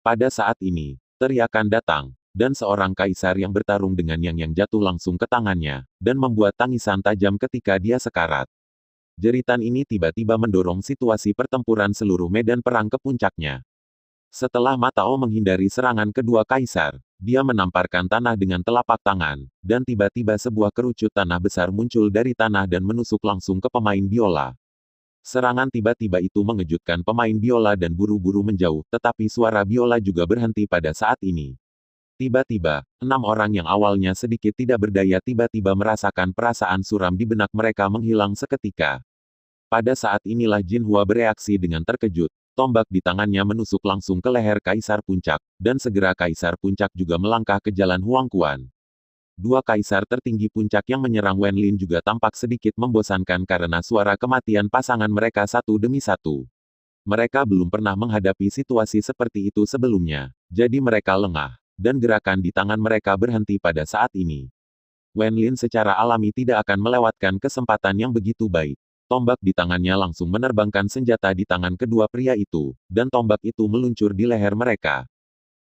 Pada saat ini, teriakan datang, dan seorang kaisar yang bertarung dengan yang jatuh langsung ke tangannya, dan membuat tangisan tajam ketika dia sekarat. Jeritan ini tiba-tiba mendorong situasi pertempuran seluruh medan perang ke puncaknya. Setelah Ma Tao menghindari serangan kedua kaisar, dia menamparkan tanah dengan telapak tangan, dan tiba-tiba sebuah kerucut tanah besar muncul dari tanah dan menusuk langsung ke pemain biola. Serangan tiba-tiba itu mengejutkan pemain biola dan buru-buru menjauh, tetapi suara biola juga berhenti pada saat ini. Tiba-tiba, 6 orang yang awalnya sedikit tidak berdaya tiba-tiba merasakan perasaan suram di benak mereka menghilang seketika. Pada saat inilah Jin Hua bereaksi dengan terkejut. Tombak di tangannya menusuk langsung ke leher Kaisar Puncak, dan segera Kaisar Puncak juga melangkah ke jalan Huang Quan. Dua kaisar tertinggi puncak yang menyerang Wenlin juga tampak sedikit membosankan karena suara kematian pasangan mereka satu demi satu. Mereka belum pernah menghadapi situasi seperti itu sebelumnya, jadi mereka lengah, dan gerakan di tangan mereka berhenti pada saat ini. Wenlin secara alami tidak akan melewatkan kesempatan yang begitu baik. Tombak di tangannya langsung menerbangkan senjata di tangan kedua pria itu, dan tombak itu meluncur di leher mereka.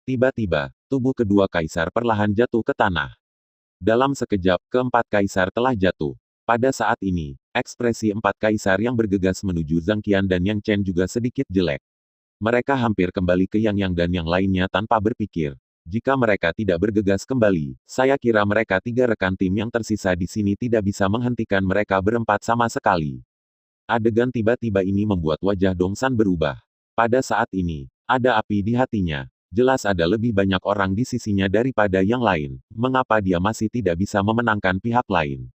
Tiba-tiba, tubuh kedua kaisar perlahan jatuh ke tanah. Dalam sekejap, keempat kaisar telah jatuh. Pada saat ini, ekspresi empat kaisar yang bergegas menuju Zhang Qian dan Yang Chen juga sedikit jelek. Mereka hampir kembali ke Yang dan yang lainnya tanpa berpikir. Jika mereka tidak bergegas kembali, saya kira mereka tiga rekan tim yang tersisa di sini tidak bisa menghentikan mereka berempat sama sekali. Adegan tiba-tiba ini membuat wajah Dongsan berubah. Pada saat ini, ada api di hatinya. Jelas ada lebih banyak orang di sisinya daripada yang lain. Mengapa dia masih tidak bisa memenangkan pihak lain?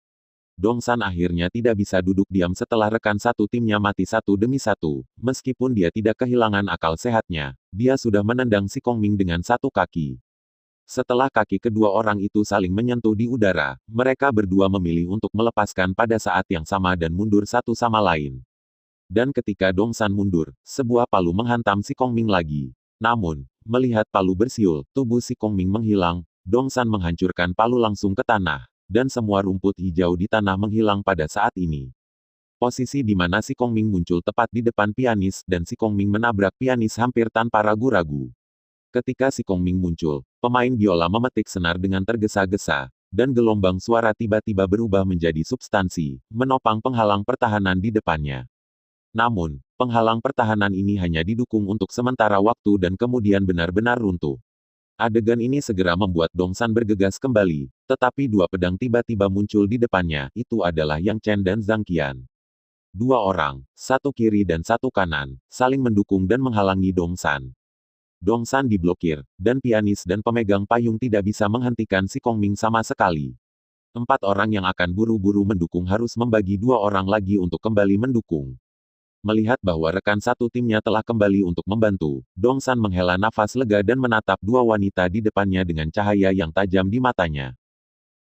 Dongsan akhirnya tidak bisa duduk diam setelah rekan satu timnya mati satu demi satu. Meskipun dia tidak kehilangan akal sehatnya, dia sudah menendang si Kongming dengan satu kaki. Setelah kaki kedua orang itu saling menyentuh di udara, mereka berdua memilih untuk melepaskan pada saat yang sama dan mundur satu sama lain. Dan ketika Dongsan mundur, sebuah palu menghantam si Kongming lagi. Namun, melihat palu bersiul, tubuh si Kongming menghilang, Dongsan menghancurkan palu langsung ke tanah, dan semua rumput hijau di tanah menghilang pada saat ini. Posisi di mana si Kongming muncul tepat di depan pianis, dan si Kongming menabrak pianis hampir tanpa ragu-ragu. Ketika si Kongming muncul, pemain biola memetik senar dengan tergesa-gesa, dan gelombang suara tiba-tiba berubah menjadi substansi, menopang penghalang pertahanan di depannya. Namun, penghalang pertahanan ini hanya didukung untuk sementara waktu dan kemudian benar-benar runtuh. Adegan ini segera membuat Dongsan bergegas kembali, tetapi dua pedang tiba-tiba muncul di depannya, itu adalah Yang Chen dan Zhang Qian. Dua orang, satu kiri dan satu kanan, saling mendukung dan menghalangi Dongsan. Dongsan diblokir, dan pianis dan pemegang payung tidak bisa menghentikan si Kongming sama sekali. Empat orang yang akan buru-buru mendukung harus membagi dua orang lagi untuk kembali mendukung. Melihat bahwa rekan satu timnya telah kembali untuk membantu, Dongsan menghela nafas lega dan menatap dua wanita di depannya dengan cahaya yang tajam di matanya.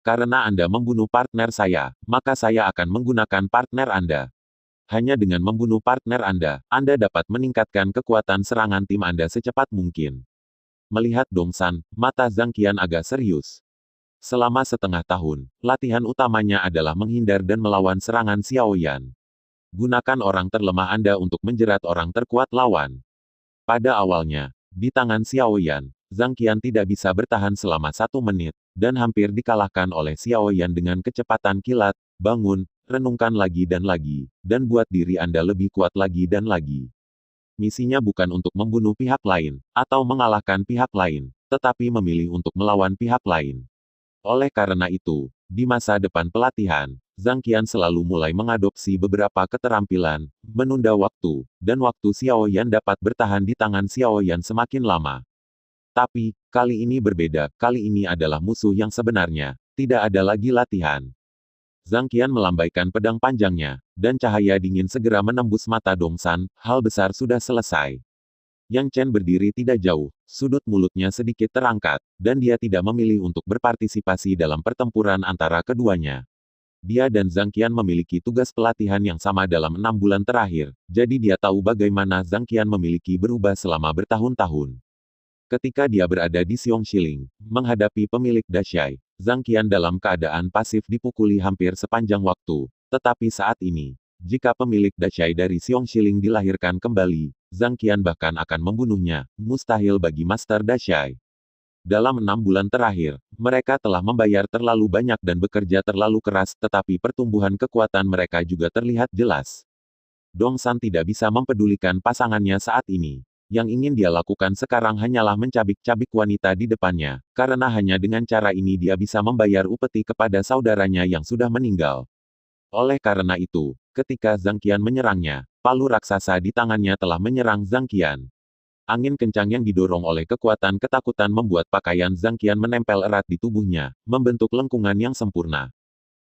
Karena Anda membunuh partner saya, maka saya akan menggunakan partner Anda. Hanya dengan membunuh partner Anda dapat meningkatkan kekuatan serangan tim Anda secepat mungkin. Melihat Dongsan, mata Zhang Qian agak serius. Selama setengah tahun, latihan utamanya adalah menghindar dan melawan serangan Xiao Yan. Gunakan orang terlemah Anda untuk menjerat orang terkuat lawan. Pada awalnya, di tangan Xiao Yan, Zhang Qian tidak bisa bertahan selama 1 menit, dan hampir dikalahkan oleh Xiao Yan dengan kecepatan kilat, bangun, renungkan lagi dan buat diri Anda lebih kuat lagi dan lagi. Misinya bukan untuk membunuh pihak lain, atau mengalahkan pihak lain, tetapi memilih untuk melawan pihak lain. Oleh karena itu, di masa depan pelatihan, Zhang Qian selalu mulai mengadopsi beberapa keterampilan, menunda waktu, dan waktu Xiao Yan dapat bertahan di tangan Xiao Yan semakin lama. Tapi, kali ini berbeda, kali ini adalah musuh yang sebenarnya, tidak ada lagi latihan. Zhang Qian melambaikan pedang panjangnya, dan cahaya dingin segera menembus mata Dongsan, hal besar sudah selesai. Yang Chen berdiri tidak jauh, sudut mulutnya sedikit terangkat, dan dia tidak memilih untuk berpartisipasi dalam pertempuran antara keduanya. Dia dan Zhang Qian memiliki tugas pelatihan yang sama dalam 6 bulan terakhir, jadi dia tahu bagaimana Zhang Qian memiliki berubah selama bertahun-tahun. Ketika dia berada di Xiongxiling, menghadapi pemilik Dashai, Zhang Qian dalam keadaan pasif dipukuli hampir sepanjang waktu. Tetapi saat ini, jika pemilik Dashai dari Xiongxiling dilahirkan kembali, Zhang Qian bahkan akan membunuhnya, mustahil bagi Master Dashai. Dalam 6 bulan terakhir, mereka telah membayar terlalu banyak dan bekerja terlalu keras, tetapi pertumbuhan kekuatan mereka juga terlihat jelas. Dongsan tidak bisa mempedulikan pasangannya saat ini. Yang ingin dia lakukan sekarang hanyalah mencabik-cabik wanita di depannya, karena hanya dengan cara ini dia bisa membayar upeti kepada saudaranya yang sudah meninggal. Oleh karena itu, ketika Zhang Qian menyerangnya, palu raksasa di tangannya telah menyerang Zhang Qian. Angin kencang yang didorong oleh kekuatan ketakutan membuat pakaian Zhang Qian menempel erat di tubuhnya, membentuk lengkungan yang sempurna.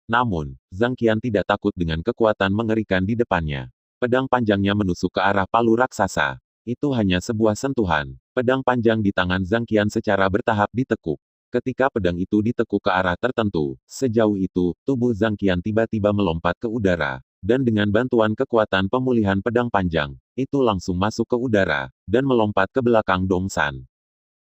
Namun, Zhang Qian tidak takut dengan kekuatan mengerikan di depannya. Pedang panjangnya menusuk ke arah palu raksasa. Itu hanya sebuah sentuhan. Pedang panjang di tangan Zhang Qian secara bertahap ditekuk. Ketika pedang itu ditekuk ke arah tertentu, sejauh itu, tubuh Zhang Qian tiba-tiba melompat ke udara. Dan dengan bantuan kekuatan pemulihan pedang panjang, itu langsung masuk ke udara, dan melompat ke belakang Dongsan.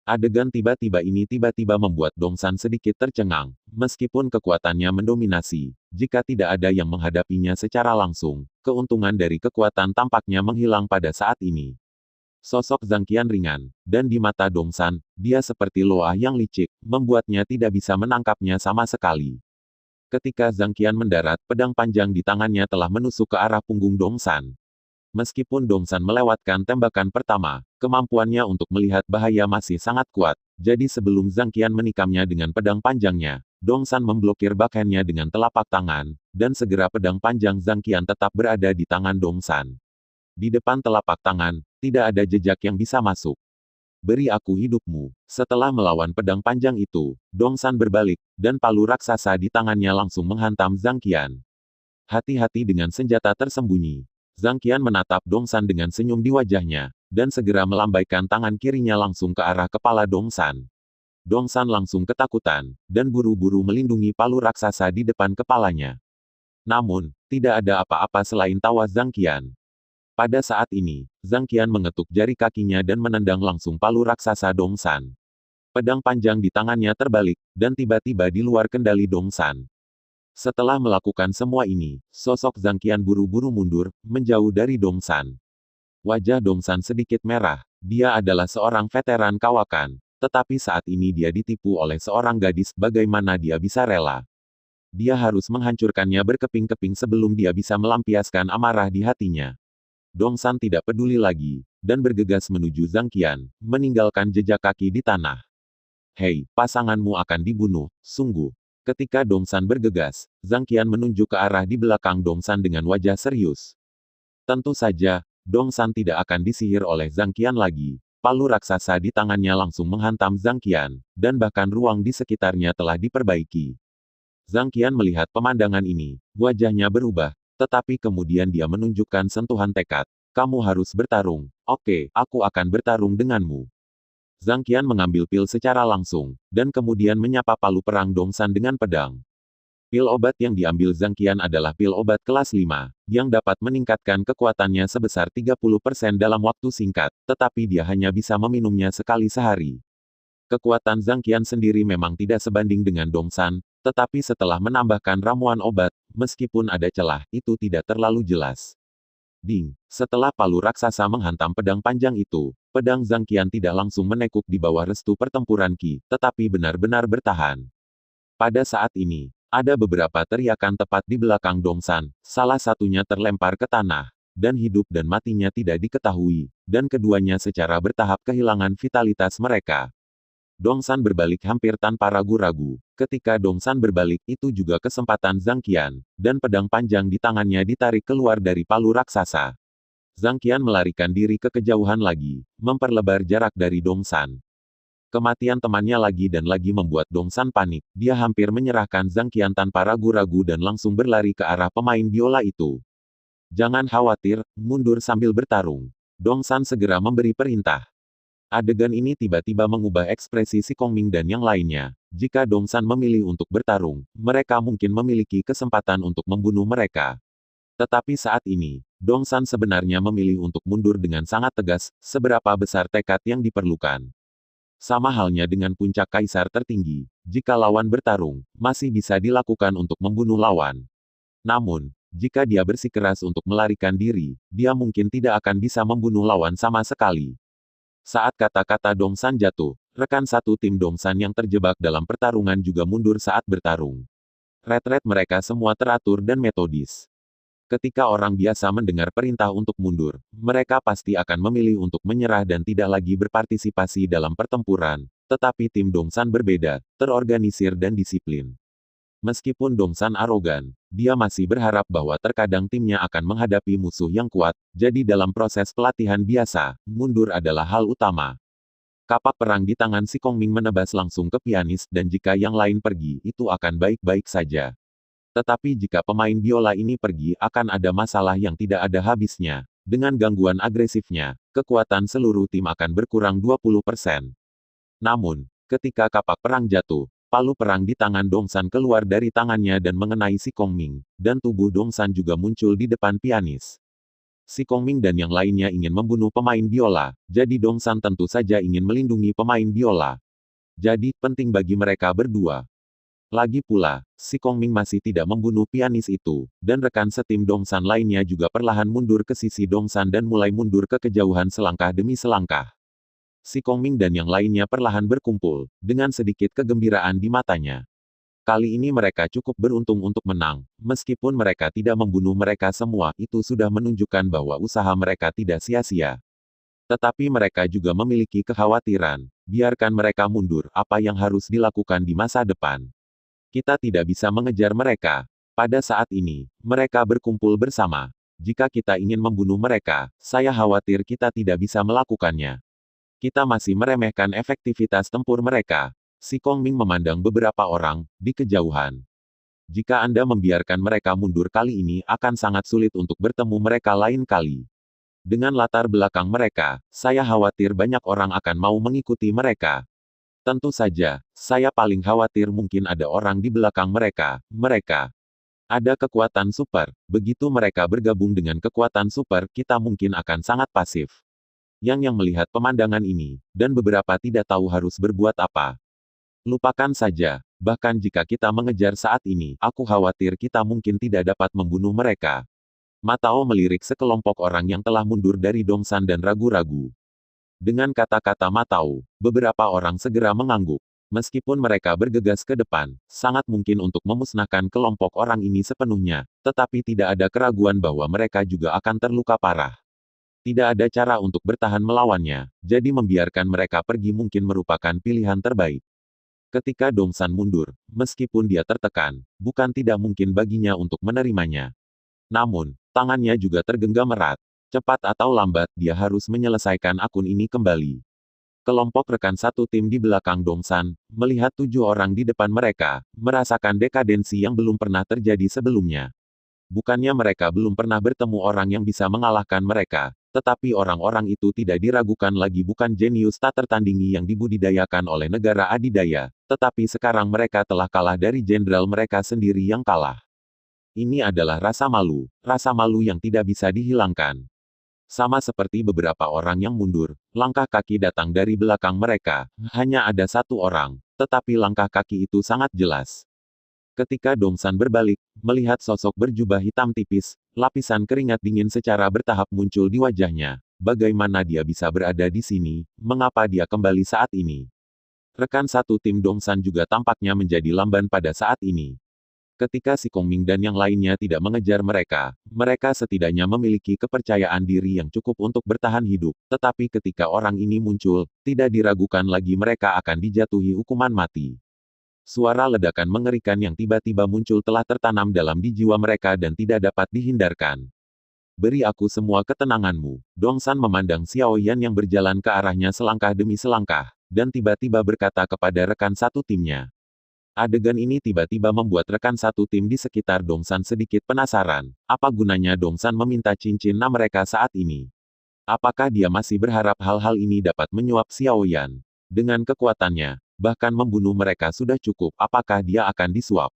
Adegan tiba-tiba ini tiba-tiba membuat Dongsan sedikit tercengang, meskipun kekuatannya mendominasi. Jika tidak ada yang menghadapinya secara langsung, keuntungan dari kekuatan tampaknya menghilang pada saat ini. Sosok Zhang Qian ringan, dan di mata Dongsan, dia seperti loah yang licik, membuatnya tidak bisa menangkapnya sama sekali. Ketika Zhang Qian mendarat, pedang panjang di tangannya telah menusuk ke arah punggung Dongsan. Meskipun Dongsan melewatkan tembakan pertama, kemampuannya untuk melihat bahaya masih sangat kuat, jadi sebelum Zhang Qian menikamnya dengan pedang panjangnya, Dongsan memblokir backhandnya dengan telapak tangan, dan segera pedang panjang Zhang Qian tetap berada di tangan Dongsan. Di depan telapak tangan, tidak ada jejak yang bisa masuk. Beri aku hidupmu. Setelah melawan pedang panjang itu, Dongsan berbalik, dan palu raksasa di tangannya langsung menghantam Zhang Qian. Hati-hati dengan senjata tersembunyi. Zhang Qian menatap Dongsan dengan senyum di wajahnya, dan segera melambaikan tangan kirinya langsung ke arah kepala Dongsan. Dongsan langsung ketakutan, dan buru-buru melindungi palu raksasa di depan kepalanya. Namun, tidak ada apa-apa selain tawa Zhang Qian. Pada saat ini, Zhang Qian mengetuk jari kakinya dan menendang langsung palu raksasa Dongsan. Pedang panjang di tangannya terbalik, dan tiba-tiba di luar kendali Dongsan. Setelah melakukan semua ini, sosok Zhang Qian buru-buru mundur, menjauh dari Dongsan. Wajah Dongsan sedikit merah, dia adalah seorang veteran kawakan, tetapi saat ini dia ditipu oleh seorang gadis, bagaimana dia bisa rela? Dia harus menghancurkannya berkeping-keping sebelum dia bisa melampiaskan amarah di hatinya. Dongsan tidak peduli lagi, dan bergegas menuju Zhang Qian, meninggalkan jejak kaki di tanah. Hei, pasanganmu akan dibunuh, sungguh. Ketika Dongsan bergegas, Zhang Qian menunjuk ke arah di belakang Dongsan dengan wajah serius. Tentu saja, Dongsan tidak akan disihir oleh Zhang Qian lagi. Palu raksasa di tangannya langsung menghantam Zhang Qian, dan bahkan ruang di sekitarnya telah diperbaiki. Zhang Qian melihat pemandangan ini, wajahnya berubah. Tetapi kemudian dia menunjukkan sentuhan tekad. Kamu harus bertarung. Oke, aku akan bertarung denganmu. Zhang Qian mengambil pil secara langsung, dan kemudian menyapa palu perang Dongsan dengan pedang. Pil obat yang diambil Zhang Qian adalah pil obat kelas 5, yang dapat meningkatkan kekuatannya sebesar 30% dalam waktu singkat, tetapi dia hanya bisa meminumnya sekali sehari. Kekuatan Zhang Qian sendiri memang tidak sebanding dengan Dongsan, tetapi setelah menambahkan ramuan obat, meskipun ada celah, itu tidak terlalu jelas. Ding! Setelah palu raksasa menghantam pedang panjang itu, pedang Zhang Qian tidak langsung menekuk di bawah restu pertempuran Qi, tetapi benar-benar bertahan. Pada saat ini, Ada beberapa teriakan tepat di belakang Dongsan, salah satunya terlempar ke tanah, dan hidup dan matinya tidak diketahui, dan keduanya secara bertahap kehilangan vitalitas mereka. Dongsan berbalik hampir tanpa ragu-ragu. Ketika Dongsan berbalik itu juga kesempatan Zhang Qian, dan pedang panjang di tangannya ditarik keluar dari palu raksasa. Zhang Qian melarikan diri ke kejauhan lagi, memperlebar jarak dari Dongsan. Kematian temannya lagi dan lagi membuat Dongsan panik. Dia hampir menyerahkan Zhang Qian tanpa ragu-ragu dan langsung berlari ke arah pemain biola itu. Jangan khawatir, mundur sambil bertarung. Dongsan segera memberi perintah. Adegan ini tiba-tiba mengubah ekspresi si Kongming dan yang lainnya. Jika Dongsan memilih untuk bertarung, mereka mungkin memiliki kesempatan untuk membunuh mereka. Tetapi saat ini, Dongsan sebenarnya memilih untuk mundur dengan sangat tegas, seberapa besar tekad yang diperlukan. Sama halnya dengan puncak kaisar tertinggi, jika lawan bertarung, masih bisa dilakukan untuk membunuh lawan. Namun, jika dia bersikeras untuk melarikan diri, dia mungkin tidak akan bisa membunuh lawan sama sekali. Saat kata-kata Dongsan jatuh, rekan satu tim Dongsan yang terjebak dalam pertarungan juga mundur saat bertarung. Retret mereka semua teratur dan metodis. Ketika orang biasa mendengar perintah untuk mundur, mereka pasti akan memilih untuk menyerah dan tidak lagi berpartisipasi dalam pertempuran. Tetapi tim Dongsan berbeda, terorganisir dan disiplin. Meskipun Dongsan arogan, dia masih berharap bahwa terkadang timnya akan menghadapi musuh yang kuat, jadi dalam proses pelatihan biasa, mundur adalah hal utama. Kapak perang di tangan si Kongming menebas langsung ke pianis dan jika yang lain pergi itu akan baik-baik saja. Tetapi jika pemain biola ini pergi akan ada masalah yang tidak ada habisnya. Dengan gangguan agresifnya, kekuatan seluruh tim akan berkurang 20%. Namun, ketika kapak perang jatuh, palu perang di tangan Dongsan keluar dari tangannya dan mengenai si Kongming, dan tubuh Dongsan juga muncul di depan pianis. Si Kongming dan yang lainnya ingin membunuh pemain biola, jadi Dongsan tentu saja ingin melindungi pemain biola. Jadi, penting bagi mereka berdua. Lagi pula, si Kongming masih tidak membunuh pianis itu, dan rekan setim Dongsan lainnya juga perlahan mundur ke sisi Dongsan dan mulai mundur ke kejauhan selangkah demi selangkah. Si Kongming dan yang lainnya perlahan berkumpul, dengan sedikit kegembiraan di matanya. Kali ini mereka cukup beruntung untuk menang, meskipun mereka tidak membunuh mereka semua, itu sudah menunjukkan bahwa usaha mereka tidak sia-sia. Tetapi mereka juga memiliki kekhawatiran, biarkan mereka mundur, apa yang harus dilakukan di masa depan. Kita tidak bisa mengejar mereka. Pada saat ini, mereka berkumpul bersama. Jika kita ingin membunuh mereka, saya khawatir kita tidak bisa melakukannya. Kita masih meremehkan efektivitas tempur mereka. Si Kongming memandang beberapa orang di kejauhan. Jika Anda membiarkan mereka mundur kali ini akan sangat sulit untuk bertemu mereka lain kali. Dengan latar belakang mereka, saya khawatir banyak orang akan mau mengikuti mereka. Tentu saja, saya paling khawatir mungkin ada orang di belakang mereka. Mereka ada kekuatan super. Begitu mereka bergabung dengan kekuatan super, kita mungkin akan sangat pasif. Yang melihat pemandangan ini, dan beberapa tidak tahu harus berbuat apa. Lupakan saja, bahkan jika kita mengejar saat ini, aku khawatir kita mungkin tidak dapat membunuh mereka. Matao melirik sekelompok orang yang telah mundur dari Dongsan dan ragu-ragu. Dengan kata-kata Matao, beberapa orang segera mengangguk. Meskipun mereka bergegas ke depan, sangat mungkin untuk memusnahkan kelompok orang ini sepenuhnya, tetapi tidak ada keraguan bahwa mereka juga akan terluka parah. Tidak ada cara untuk bertahan melawannya, jadi membiarkan mereka pergi mungkin merupakan pilihan terbaik. Ketika Dongsan mundur, meskipun dia tertekan, bukan tidak mungkin baginya untuk menerimanya. Namun, tangannya juga tergenggam erat. Cepat atau lambat, dia harus menyelesaikan akun ini kembali. Kelompok rekan satu tim di belakang Dongsan, melihat 7 orang di depan mereka, merasakan dekadensi yang belum pernah terjadi sebelumnya. Bukannya mereka belum pernah bertemu orang yang bisa mengalahkan mereka, tetapi orang-orang itu tidak diragukan lagi bukan jenius tak tertandingi yang dibudidayakan oleh negara adidaya, tetapi sekarang mereka telah kalah dari jenderal mereka sendiri yang kalah. Ini adalah rasa malu yang tidak bisa dihilangkan. Sama seperti beberapa orang yang mundur, langkah kaki datang dari belakang mereka, hanya ada satu orang, tetapi langkah kaki itu sangat jelas. Ketika Dongsan berbalik, melihat sosok berjubah hitam tipis, lapisan keringat dingin secara bertahap muncul di wajahnya. Bagaimana dia bisa berada di sini, mengapa dia kembali saat ini? Rekan satu tim Dongsan juga tampaknya menjadi lamban pada saat ini. Ketika si Kongming dan yang lainnya tidak mengejar mereka, mereka setidaknya memiliki kepercayaan diri yang cukup untuk bertahan hidup. Tetapi ketika orang ini muncul, tidak diragukan lagi mereka akan dijatuhi hukuman mati. Suara ledakan mengerikan yang tiba-tiba muncul telah tertanam dalam di jiwa mereka dan tidak dapat dihindarkan. Beri aku semua ketenanganmu. Dongsan memandang Xiao Yan yang berjalan ke arahnya selangkah demi selangkah, dan tiba-tiba berkata kepada rekan satu timnya. Adegan ini tiba-tiba membuat rekan satu tim di sekitar Dongsan sedikit penasaran. Apa gunanya Dongsan meminta cincin mereka saat ini? Apakah dia masih berharap hal-hal ini dapat menyuap Xiao Yan? Dengan kekuatannya, bahkan membunuh mereka sudah cukup, apakah dia akan disuap?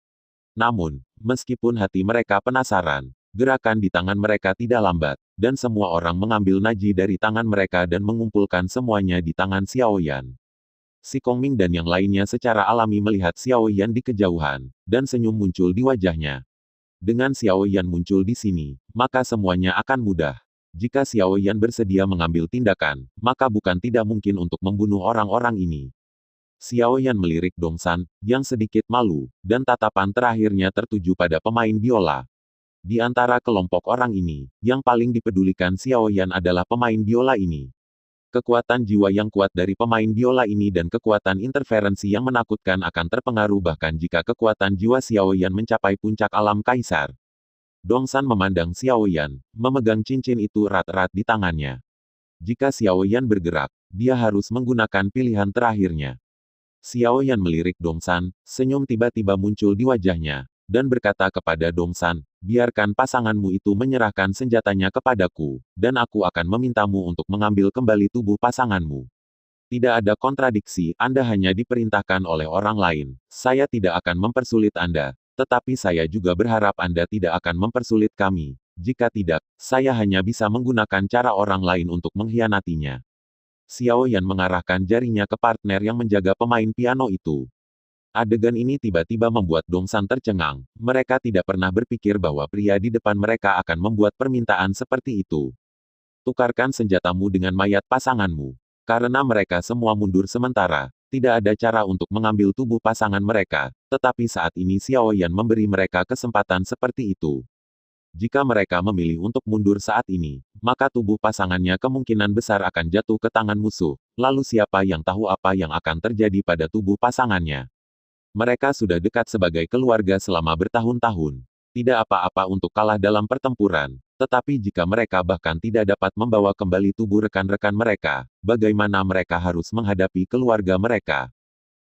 Namun, meskipun hati mereka penasaran, gerakan di tangan mereka tidak lambat, dan semua orang mengambil naji dari tangan mereka dan mengumpulkan semuanya di tangan Xiao Yan. Si Kongming dan yang lainnya secara alami melihat Xiao Yan di kejauhan, dan senyum muncul di wajahnya. Dengan Xiao Yan muncul di sini, maka semuanya akan mudah. Jika Xiao Yan bersedia mengambil tindakan, maka bukan tidak mungkin untuk membunuh orang-orang ini. Xiao Yan melirik Dongsan, yang sedikit malu, dan tatapan terakhirnya tertuju pada pemain biola. Di antara kelompok orang ini, yang paling dipedulikan Xiao Yan adalah pemain biola ini. Kekuatan jiwa yang kuat dari pemain biola ini dan kekuatan interferensi yang menakutkan akan terpengaruh bahkan jika kekuatan jiwa Xiao Yan mencapai puncak alam kaisar. Dongsan memandang Xiao Yan, memegang cincin itu erat-erat di tangannya. Jika Xiao Yan bergerak, dia harus menggunakan pilihan terakhirnya. Xiao Yan melirik Dongsan, senyum tiba-tiba muncul di wajahnya, dan berkata kepada Dongsan, biarkan pasanganmu itu menyerahkan senjatanya kepadaku, dan aku akan memintamu untuk mengambil kembali tubuh pasanganmu. Tidak ada kontradiksi, Anda hanya diperintahkan oleh orang lain. Saya tidak akan mempersulit Anda, tetapi saya juga berharap Anda tidak akan mempersulit kami. Jika tidak, saya hanya bisa menggunakan cara orang lain untuk mengkhianatinya. Xiao Yan mengarahkan jarinya ke partner yang menjaga pemain piano itu. Adegan ini tiba-tiba membuat Dongsan tercengang. Mereka tidak pernah berpikir bahwa pria di depan mereka akan membuat permintaan seperti itu. Tukarkan senjatamu dengan mayat pasanganmu. Karena mereka semua mundur sementara, tidak ada cara untuk mengambil tubuh pasangan mereka, tetapi saat ini Xiao Yan memberi mereka kesempatan seperti itu. Jika mereka memilih untuk mundur saat ini, maka tubuh pasangannya kemungkinan besar akan jatuh ke tangan musuh. Lalu siapa yang tahu apa yang akan terjadi pada tubuh pasangannya? Mereka sudah dekat sebagai keluarga selama bertahun-tahun. Tidak apa-apa untuk kalah dalam pertempuran, tetapi jika mereka bahkan tidak dapat membawa kembali tubuh rekan-rekan mereka, bagaimana mereka harus menghadapi keluarga mereka?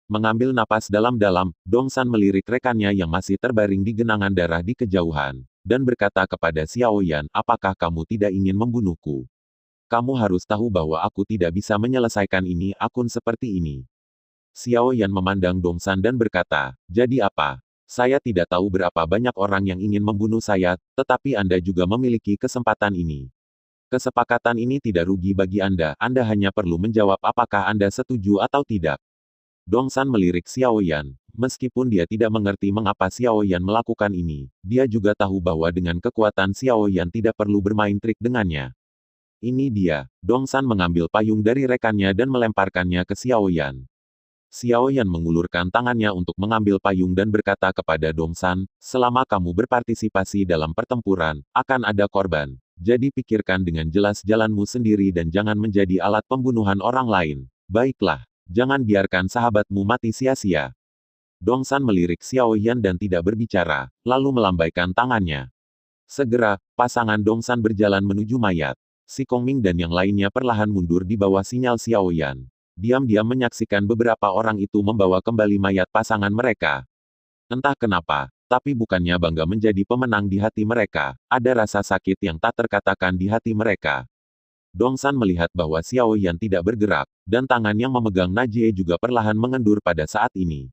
Mengambil napas dalam-dalam, Dongsan melirik rekannya yang masih terbaring di genangan darah di kejauhan, dan berkata kepada Xiao Yan, apakah kamu tidak ingin membunuhku? Kamu harus tahu bahwa aku tidak bisa menyelesaikan ini akun seperti ini. Xiao Yan memandang Dongsan dan berkata, jadi apa? Saya tidak tahu berapa banyak orang yang ingin membunuh saya, tetapi Anda juga memiliki kesempatan ini. Kesepakatan ini tidak rugi bagi Anda hanya perlu menjawab apakah Anda setuju atau tidak. Dongsan melirik Xiao Yan. Meskipun dia tidak mengerti mengapa Xiao Yan melakukan ini, dia juga tahu bahwa dengan kekuatan Xiao Yan tidak perlu bermain trik dengannya. Ini dia. Dongsan mengambil payung dari rekannya dan melemparkannya ke Xiao Yan. Xiao Yan mengulurkan tangannya untuk mengambil payung dan berkata kepada Dongsan, selama kamu berpartisipasi dalam pertempuran, akan ada korban. Jadi pikirkan dengan jelas jalanmu sendiri dan jangan menjadi alat pembunuhan orang lain. Baiklah, jangan biarkan sahabatmu mati sia-sia. Dongsan melirik Xiao Yan dan tidak berbicara, lalu melambaikan tangannya. Segera, pasangan Dongsan berjalan menuju mayat. Si Kongming dan yang lainnya perlahan mundur di bawah sinyal Xiao Yan. Diam-diam menyaksikan beberapa orang itu membawa kembali mayat pasangan mereka. Entah kenapa, tapi bukannya bangga menjadi pemenang di hati mereka, ada rasa sakit yang tak terkatakan di hati mereka. Dongsan melihat bahwa Xiao Yan tidak bergerak, dan tangan yang memegang Najie juga perlahan mengendur pada saat ini.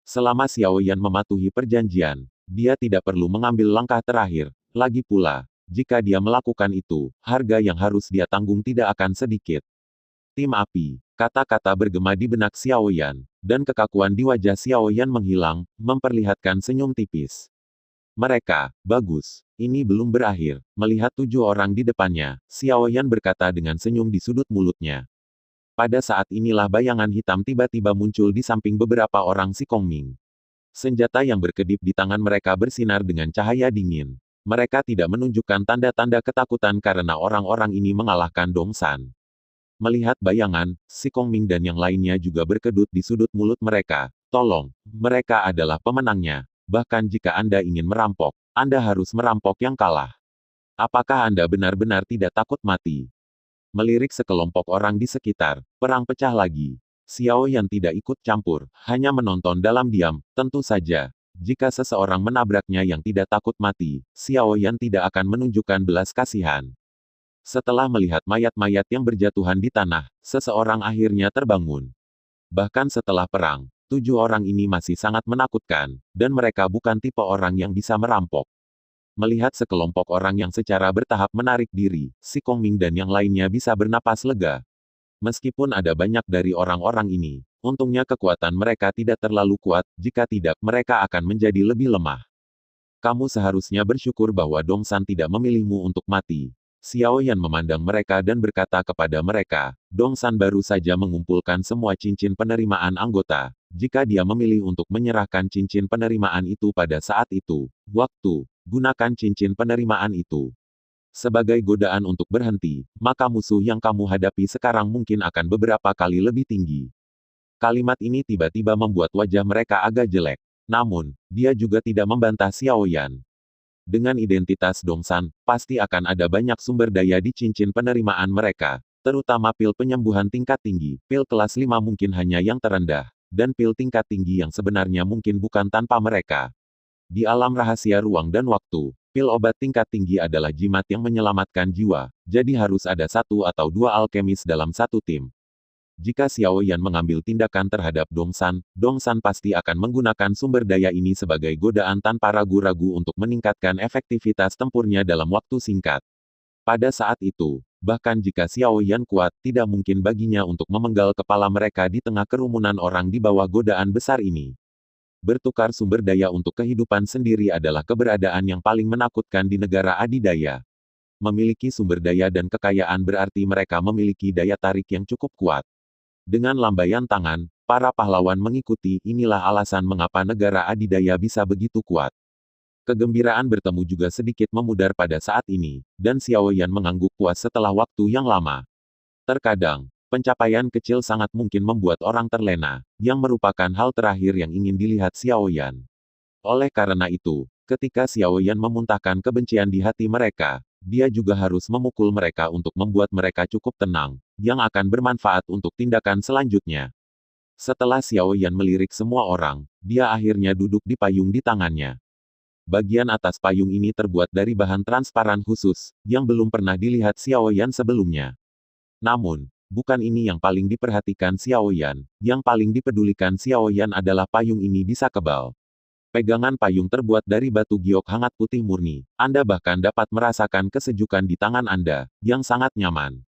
Selama Xiao Yan mematuhi perjanjian, dia tidak perlu mengambil langkah terakhir. Lagi pula, jika dia melakukan itu, harga yang harus dia tanggung tidak akan sedikit. Tim api. Kata-kata bergema di benak Xiao Yan, dan kekakuan di wajah Xiao Yan menghilang, memperlihatkan senyum tipis. Mereka, bagus. Ini belum berakhir. Melihat 7 orang di depannya, Xiao Yan berkata dengan senyum di sudut mulutnya. Pada saat inilah bayangan hitam tiba-tiba muncul di samping beberapa orang si Kongming. Senjata yang berkedip di tangan mereka bersinar dengan cahaya dingin. Mereka tidak menunjukkan tanda-tanda ketakutan karena orang-orang ini mengalahkan Dongsan. Melihat bayangan, si Kongming dan yang lainnya juga berkedut di sudut mulut mereka. Tolong, mereka adalah pemenangnya. Bahkan jika Anda ingin merampok, Anda harus merampok yang kalah. Apakah Anda benar-benar tidak takut mati? Melirik sekelompok orang di sekitar, perang pecah lagi. Xiao Yan tidak ikut campur, hanya menonton dalam diam. Tentu saja, jika seseorang menabraknya yang tidak takut mati, Xiao Yan tidak akan menunjukkan belas kasihan. Setelah melihat mayat-mayat yang berjatuhan di tanah, seseorang akhirnya terbangun. Bahkan setelah perang, 7 orang ini masih sangat menakutkan, dan mereka bukan tipe orang yang bisa merampok. Melihat sekelompok orang yang secara bertahap menarik diri, si Kongming dan yang lainnya bisa bernapas lega. Meskipun ada banyak dari orang-orang ini, untungnya kekuatan mereka tidak terlalu kuat, jika tidak mereka akan menjadi lebih lemah. Kamu seharusnya bersyukur bahwa Dongsan tidak memilihmu untuk mati. Xiao Yan memandang mereka dan berkata kepada mereka, Dongsan baru saja mengumpulkan semua cincin penerimaan anggota. Jika dia memilih untuk menyerahkan cincin penerimaan itu pada saat itu, gunakan cincin penerimaan itu sebagai godaan untuk berhenti, maka musuh yang kamu hadapi sekarang mungkin akan beberapa kali lebih tinggi. Kalimat ini tiba-tiba membuat wajah mereka agak jelek. Namun, dia juga tidak membantah Xiao Yan. Dengan identitas Dongsan, pasti akan ada banyak sumber daya di cincin penerimaan mereka, terutama pil penyembuhan tingkat tinggi. Pil kelas 5 mungkin hanya yang terendah, dan pil tingkat tinggi yang sebenarnya mungkin bukan tanpa mereka. Di alam rahasia ruang dan waktu, pil obat tingkat tinggi adalah jimat yang menyelamatkan jiwa, jadi harus ada 1 atau 2 alkemis dalam satu tim. Jika Xiao Yan mengambil tindakan terhadap Dongsan, Dongsan pasti akan menggunakan sumber daya ini sebagai godaan tanpa ragu-ragu untuk meningkatkan efektivitas tempurnya dalam waktu singkat. Pada saat itu, bahkan jika Xiao Yan kuat, tidak mungkin baginya untuk memenggal kepala mereka di tengah kerumunan orang di bawah godaan besar ini. Bertukar sumber daya untuk kehidupan sendiri adalah keberadaan yang paling menakutkan di negara adidaya. Memiliki sumber daya dan kekayaan berarti mereka memiliki daya tarik yang cukup kuat. Dengan lambaian tangan, para pahlawan mengikuti. Inilah alasan mengapa negara adidaya bisa begitu kuat. Kegembiraan bertemu juga sedikit memudar pada saat ini, dan Xiao Yan mengangguk puas setelah waktu yang lama. Terkadang, pencapaian kecil sangat mungkin membuat orang terlena, yang merupakan hal terakhir yang ingin dilihat Xiao Yan. Oleh karena itu, ketika Xiao Yan memuntahkan kebencian di hati mereka, dia juga harus memukul mereka untuk membuat mereka cukup tenang, yang akan bermanfaat untuk tindakan selanjutnya. Setelah Xiao Yan melirik semua orang, dia akhirnya duduk di payung di tangannya. Bagian atas payung ini terbuat dari bahan transparan khusus, yang belum pernah dilihat Xiao Yan sebelumnya. Namun, bukan ini yang paling diperhatikan Xiao Yan. Yang paling dipedulikan Xiao Yan adalah payung ini bisa kebal. Pegangan payung terbuat dari batu giok hangat putih murni. Anda bahkan dapat merasakan kesejukan di tangan Anda, yang sangat nyaman.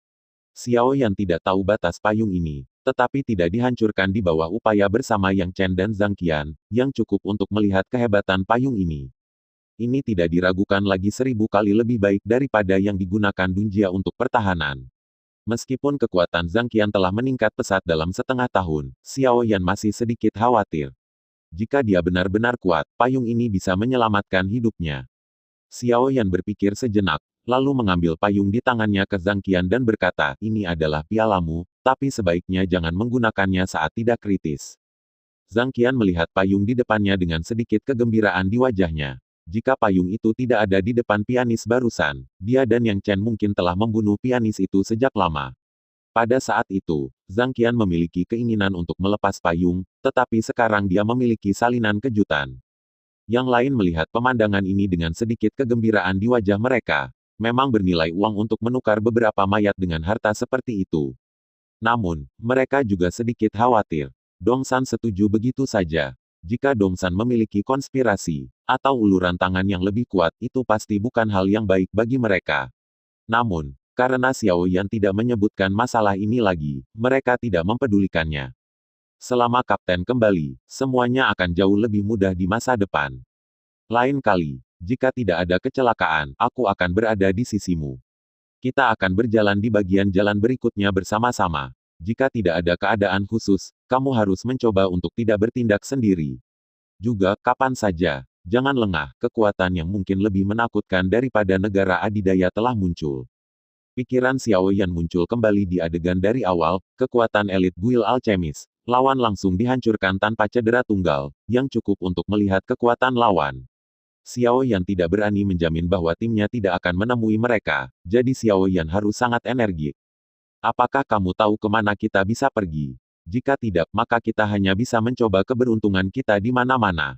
Xiao Yan tidak tahu batas payung ini, tetapi tidak dihancurkan di bawah upaya bersama Yang Chen dan Zhang Qian, yang cukup untuk melihat kehebatan payung ini. Ini tidak diragukan lagi 1000 kali lebih baik daripada yang digunakan Dunjia untuk pertahanan. Meskipun kekuatan Zhang Qian telah meningkat pesat dalam setengah tahun, Xiao Yan masih sedikit khawatir. Jika dia benar-benar kuat, payung ini bisa menyelamatkan hidupnya. Xiao Yan berpikir sejenak, lalu mengambil payung di tangannya ke Zhang Qian dan berkata, ini adalah pialamu, tapi sebaiknya jangan menggunakannya saat tidak kritis. Zhang Qian melihat payung di depannya dengan sedikit kegembiraan di wajahnya. Jika payung itu tidak ada di depan pianis barusan, dia dan Yang Chen mungkin telah membunuh pianis itu sejak lama. Pada saat itu, Zhang Qian memiliki keinginan untuk melepas payung, tetapi sekarang dia memiliki salinan kejutan. Yang lain melihat pemandangan ini dengan sedikit kegembiraan di wajah mereka. Memang bernilai uang untuk menukar beberapa mayat dengan harta seperti itu. Namun, mereka juga sedikit khawatir. Dongsan setuju begitu saja. Jika Dongsan memiliki konspirasi, atau uluran tangan yang lebih kuat, itu pasti bukan hal yang baik bagi mereka. Namun, karena Xiao Yan tidak menyebutkan masalah ini lagi, mereka tidak mempedulikannya. Selama Kapten kembali, semuanya akan jauh lebih mudah di masa depan. Lain kali, jika tidak ada kecelakaan, aku akan berada di sisimu. Kita akan berjalan di bagian jalan berikutnya bersama-sama. Jika tidak ada keadaan khusus, kamu harus mencoba untuk tidak bertindak sendiri. Juga, kapan saja. Jangan lengah, kekuatan yang mungkin lebih menakutkan daripada negara adidaya telah muncul. Pikiran Xiao Yan muncul kembali di adegan dari awal, kekuatan elit guild alchemis. Lawan langsung dihancurkan tanpa cedera tunggal, yang cukup untuk melihat kekuatan lawan. Xiao Yan tidak berani menjamin bahwa timnya tidak akan menemui mereka, jadi Xiao Yan harus sangat energik. Apakah kamu tahu kemana kita bisa pergi? Jika tidak, maka kita hanya bisa mencoba keberuntungan kita di mana-mana.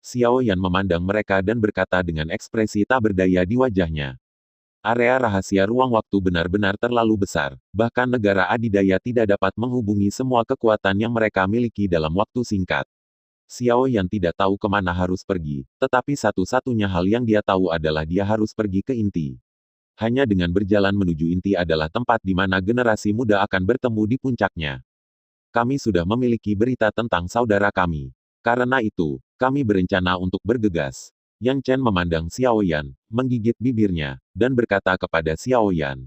Xiao Yan memandang mereka dan berkata dengan ekspresi tak berdaya di wajahnya. Area rahasia ruang waktu benar-benar terlalu besar, bahkan negara adidaya tidak dapat menghubungi semua kekuatan yang mereka miliki dalam waktu singkat. Xiao Yan tidak tahu kemana harus pergi, tetapi satu-satunya hal yang dia tahu adalah dia harus pergi ke inti. Hanya dengan berjalan menuju inti adalah tempat di mana generasi muda akan bertemu di puncaknya. Kami sudah memiliki berita tentang saudara kami. Karena itu, kami berencana untuk bergegas. Yang Chen memandang Xiao Yan, menggigit bibirnya, dan berkata kepada Xiao Yan.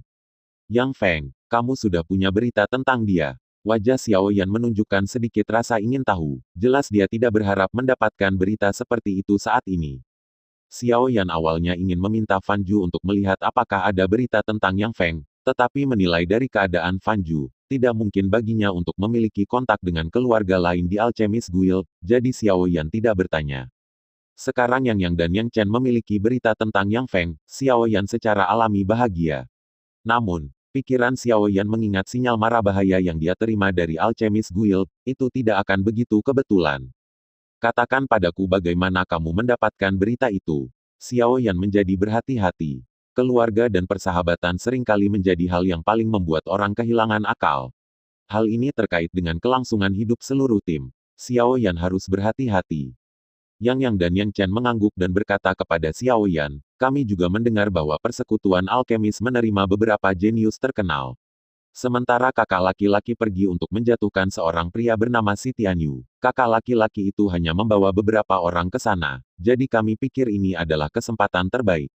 Yang Feng, kamu sudah punya berita tentang dia. Wajah Xiao Yan menunjukkan sedikit rasa ingin tahu. Jelas dia tidak berharap mendapatkan berita seperti itu saat ini. Xiao Yan awalnya ingin meminta Fan Ju untuk melihat apakah ada berita tentang Yang Feng, tetapi menilai dari keadaan Fan Ju, tidak mungkin baginya untuk memiliki kontak dengan keluarga lain di Alchemist Guild, jadi Xiao Yan tidak bertanya. Sekarang Yang dan Yang Chen memiliki berita tentang Yang Feng, Xiao Yan secara alami bahagia. Namun, pikiran Xiao Yan mengingat sinyal mara bahaya yang dia terima dari Alchemist Guild, itu tidak akan begitu kebetulan. Katakan padaku bagaimana kamu mendapatkan berita itu. Xiao Yan menjadi berhati-hati. Keluarga dan persahabatan seringkali menjadi hal yang paling membuat orang kehilangan akal. Hal ini terkait dengan kelangsungan hidup seluruh tim. Xiao Yan harus berhati-hati. Yang dan Yang Chen mengangguk dan berkata kepada Xiao Yan, kami juga mendengar bahwa persekutuan alkemis menerima beberapa jenius terkenal. Sementara kakak laki-laki pergi untuk menjatuhkan seorang pria bernama Si Tianyu. Kakak laki-laki itu hanya membawa beberapa orang ke sana, jadi kami pikir ini adalah kesempatan terbaik.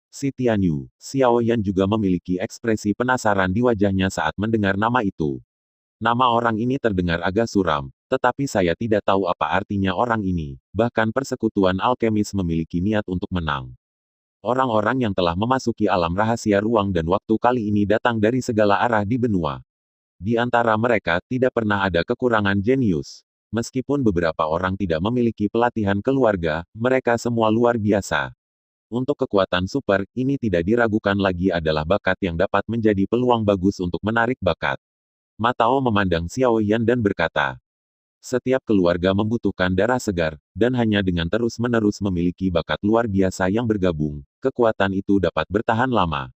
Si Tianyu, Xiao Yan juga memiliki ekspresi penasaran di wajahnya saat mendengar nama itu. Nama orang ini terdengar agak suram, tetapi saya tidak tahu apa artinya orang ini, bahkan persekutuan alkemis memiliki niat untuk menang. Orang-orang yang telah memasuki alam rahasia ruang dan waktu kali ini datang dari segala arah di benua. Di antara mereka, tidak pernah ada kekurangan jenius. Meskipun beberapa orang tidak memiliki pelatihan keluarga, mereka semua luar biasa. Untuk kekuatan super, ini tidak diragukan lagi adalah bakat yang dapat menjadi peluang bagus untuk menarik bakat. Matao memandang Xiao Yan dan berkata, setiap keluarga membutuhkan darah segar, dan hanya dengan terus-menerus memiliki bakat luar biasa yang bergabung, kekuatan itu dapat bertahan lama.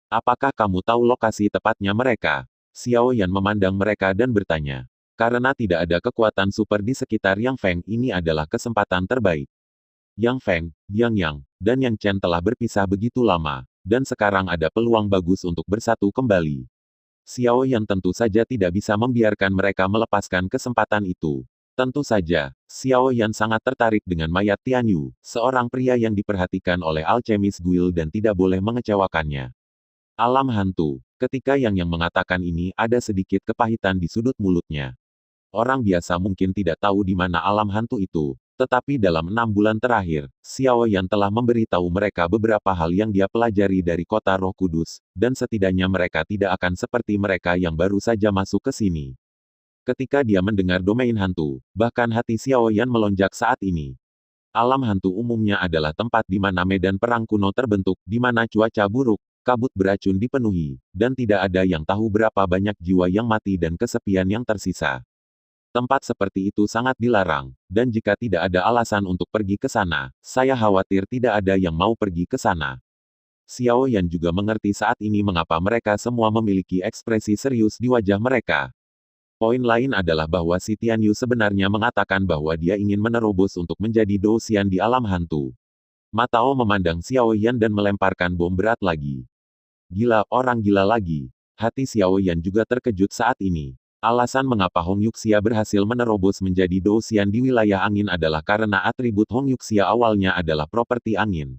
Apakah kamu tahu lokasi tepatnya mereka? Xiao Yan memandang mereka dan bertanya. Karena tidak ada kekuatan super di sekitar Yang Feng, ini adalah kesempatan terbaik. Yang Feng, Yang, dan Yang Chen telah berpisah begitu lama, dan sekarang ada peluang bagus untuk bersatu kembali. Xiao Yan tentu saja tidak bisa membiarkan mereka melepaskan kesempatan itu. Tentu saja, Xiao Yan sangat tertarik dengan mayat Tianyu, seorang pria yang diperhatikan oleh Alchemist Guild dan tidak boleh mengecewakannya. Alam hantu. Ketika Yang mengatakan ini, ada sedikit kepahitan di sudut mulutnya. Orang biasa mungkin tidak tahu di mana alam hantu itu. Tetapi dalam 6 bulan terakhir, Xiao Yan telah memberitahu mereka beberapa hal yang dia pelajari dari kota Roh Kudus, dan setidaknya mereka tidak akan seperti mereka yang baru saja masuk ke sini. Ketika dia mendengar domain hantu, bahkan hati Xiao Yan melonjak saat ini. Alam hantu umumnya adalah tempat di mana medan perang kuno terbentuk, di mana cuaca buruk, kabut beracun dipenuhi, dan tidak ada yang tahu berapa banyak jiwa yang mati dan kesepian yang tersisa. Tempat seperti itu sangat dilarang, dan jika tidak ada alasan untuk pergi ke sana, saya khawatir tidak ada yang mau pergi ke sana. Xiao Yan juga mengerti saat ini mengapa mereka semua memiliki ekspresi serius di wajah mereka. Poin lain adalah bahwa Si Tianyu sebenarnya mengatakan bahwa dia ingin menerobos untuk menjadi Douxian di alam hantu. Matao memandang Xiao Yan dan melemparkan bom berat lagi. Gila, orang gila lagi. Hati Xiao Yan juga terkejut saat ini. Alasan mengapa Hong Yuxia berhasil menerobos menjadi Douxian di wilayah angin adalah karena atribut Hong Yuxia awalnya adalah properti angin.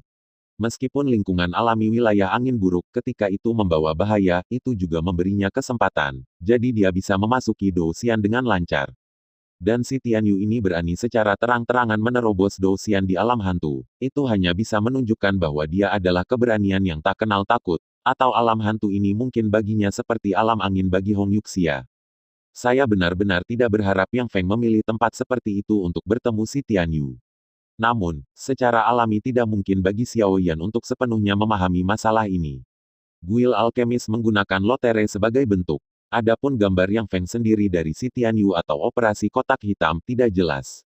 Meskipun lingkungan alami wilayah angin buruk ketika itu membawa bahaya, itu juga memberinya kesempatan. Jadi dia bisa memasuki Douxian dengan lancar. Dan si Tianyu ini berani secara terang-terangan menerobos Douxian di alam hantu. Itu hanya bisa menunjukkan bahwa dia adalah keberanian yang tak kenal takut, atau alam hantu ini mungkin baginya seperti alam angin bagi Hong Yuxia. Saya benar-benar tidak berharap Yang Feng memilih tempat seperti itu untuk bertemu si Tianyu. Namun, secara alami tidak mungkin bagi Xiao Yan untuk sepenuhnya memahami masalah ini. Guild alkemis menggunakan lotere sebagai bentuk. Adapun gambar Yang Feng sendiri dari si Tianyu atau operasi kotak hitam tidak jelas.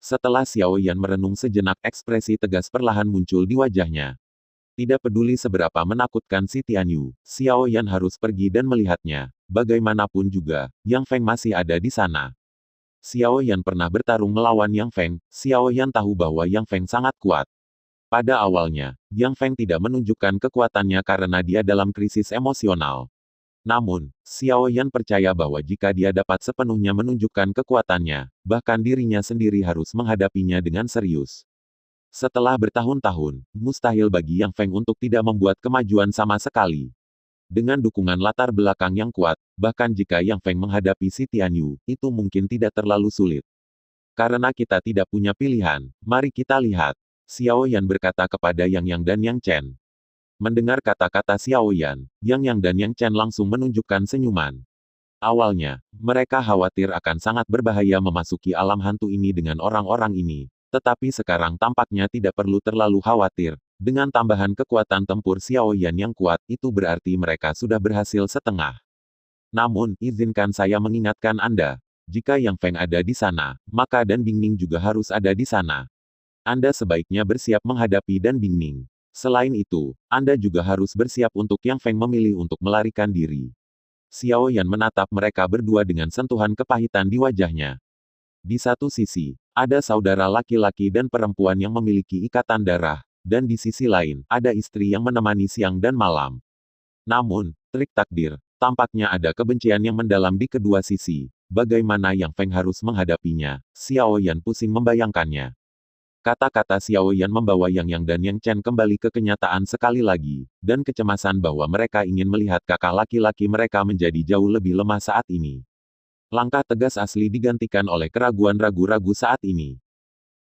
Setelah Xiao Yan merenung sejenak, ekspresi tegas perlahan muncul di wajahnya. Tidak peduli seberapa menakutkan si Tianyu, Xiao Yan harus pergi dan melihatnya. Bagaimanapun juga, Yang Feng masih ada di sana. Xiao Yan pernah bertarung melawan Yang Feng, Xiao Yan tahu bahwa Yang Feng sangat kuat. Pada awalnya, Yang Feng tidak menunjukkan kekuatannya karena dia dalam krisis emosional. Namun, Xiao Yan percaya bahwa jika dia dapat sepenuhnya menunjukkan kekuatannya, bahkan dirinya sendiri harus menghadapinya dengan serius. Setelah bertahun-tahun, mustahil bagi Yang Feng untuk tidak membuat kemajuan sama sekali. Dengan dukungan latar belakang yang kuat, bahkan jika Yang Feng menghadapi si Tianyu, itu mungkin tidak terlalu sulit. Karena kita tidak punya pilihan, mari kita lihat. Xiao Yan berkata kepada Yang dan Yang Chen. Mendengar kata-kata Xiao Yan, Yang dan Yang Chen langsung menunjukkan senyuman. Awalnya, mereka khawatir akan sangat berbahaya memasuki alam hantu ini dengan orang-orang ini. Tetapi sekarang tampaknya tidak perlu terlalu khawatir. Dengan tambahan kekuatan tempur Xiao Yan yang kuat, itu berarti mereka sudah berhasil setengah. Namun, izinkan saya mengingatkan Anda. Jika Yang Feng ada di sana, maka Dan Bingning juga harus ada di sana. Anda sebaiknya bersiap menghadapi Dan Bingning. Selain itu, Anda juga harus bersiap untuk Yang Feng memilih untuk melarikan diri. Xiao Yan menatap mereka berdua dengan sentuhan kepahitan di wajahnya. Di satu sisi, ada saudara laki-laki dan perempuan yang memiliki ikatan darah, dan di sisi lain, ada istri yang menemani siang dan malam. Namun, trik takdir, tampaknya ada kebencian yang mendalam di kedua sisi. Bagaimana Yang Feng harus menghadapinya? Xiao Yan pusing membayangkannya. Kata-kata Xiao Yan membawa Yang dan Yang Chen kembali ke kenyataan sekali lagi, dan kecemasan bahwa mereka ingin melihat kakak laki-laki mereka menjadi jauh lebih lemah saat ini. Langkah tegas asli digantikan oleh keraguan ragu-ragu saat ini.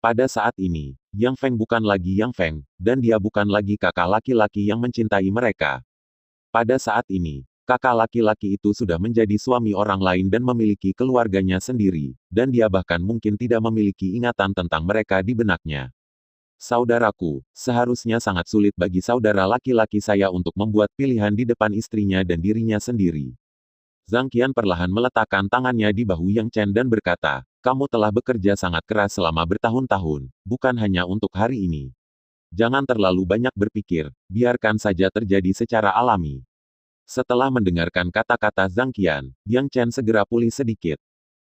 Pada saat ini, Yang Feng bukan lagi Yang Feng, dan dia bukan lagi kakak laki-laki yang mencintai mereka. Pada saat ini, kakak laki-laki itu sudah menjadi suami orang lain dan memiliki keluarganya sendiri, dan dia bahkan mungkin tidak memiliki ingatan tentang mereka di benaknya. Saudaraku, seharusnya sangat sulit bagi saudara laki-laki saya untuk membuat pilihan di depan istrinya dan dirinya sendiri. Zhang Qian perlahan meletakkan tangannya di bahu Yang Chen dan berkata, kamu telah bekerja sangat keras selama bertahun-tahun, bukan hanya untuk hari ini. Jangan terlalu banyak berpikir, biarkan saja terjadi secara alami. Setelah mendengarkan kata-kata Zhang Qian, Yang Chen segera pulih sedikit.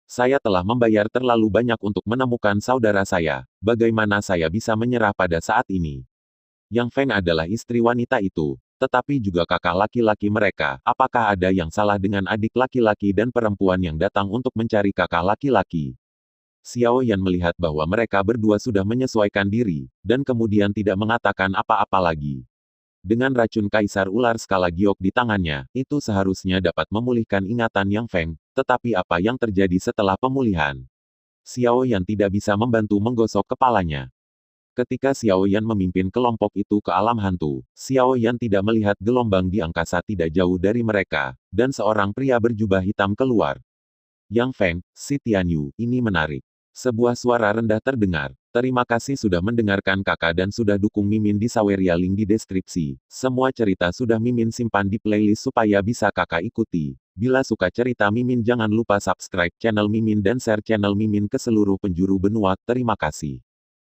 Saya telah membayar terlalu banyak untuk menemukan saudara saya, bagaimana saya bisa menyerah pada saat ini? Yang Feng adalah istri wanita itu, tetapi juga kakak laki-laki mereka. Apakah ada yang salah dengan adik laki-laki dan perempuan yang datang untuk mencari kakak laki-laki? Xiao Yan melihat bahwa mereka berdua sudah menyesuaikan diri, dan kemudian tidak mengatakan apa-apa lagi. Dengan racun kaisar ular skala giok di tangannya, itu seharusnya dapat memulihkan ingatan Yang Feng, tetapi apa yang terjadi setelah pemulihan? Xiao Yan tidak bisa membantu menggosok kepalanya. Ketika Xiao Yan memimpin kelompok itu ke alam hantu, Xiao Yan tidak melihat gelombang di angkasa tidak jauh dari mereka, dan seorang pria berjubah hitam keluar. Yang Feng, si Tianyu, ini menarik. Sebuah suara rendah terdengar. Terima kasih sudah mendengarkan kakak dan sudah dukung Mimin di Saweria, link di deskripsi. Semua cerita sudah Mimin simpan di playlist supaya bisa kakak ikuti. Bila suka cerita Mimin jangan lupa subscribe channel Mimin dan share channel Mimin ke seluruh penjuru benua. Terima kasih.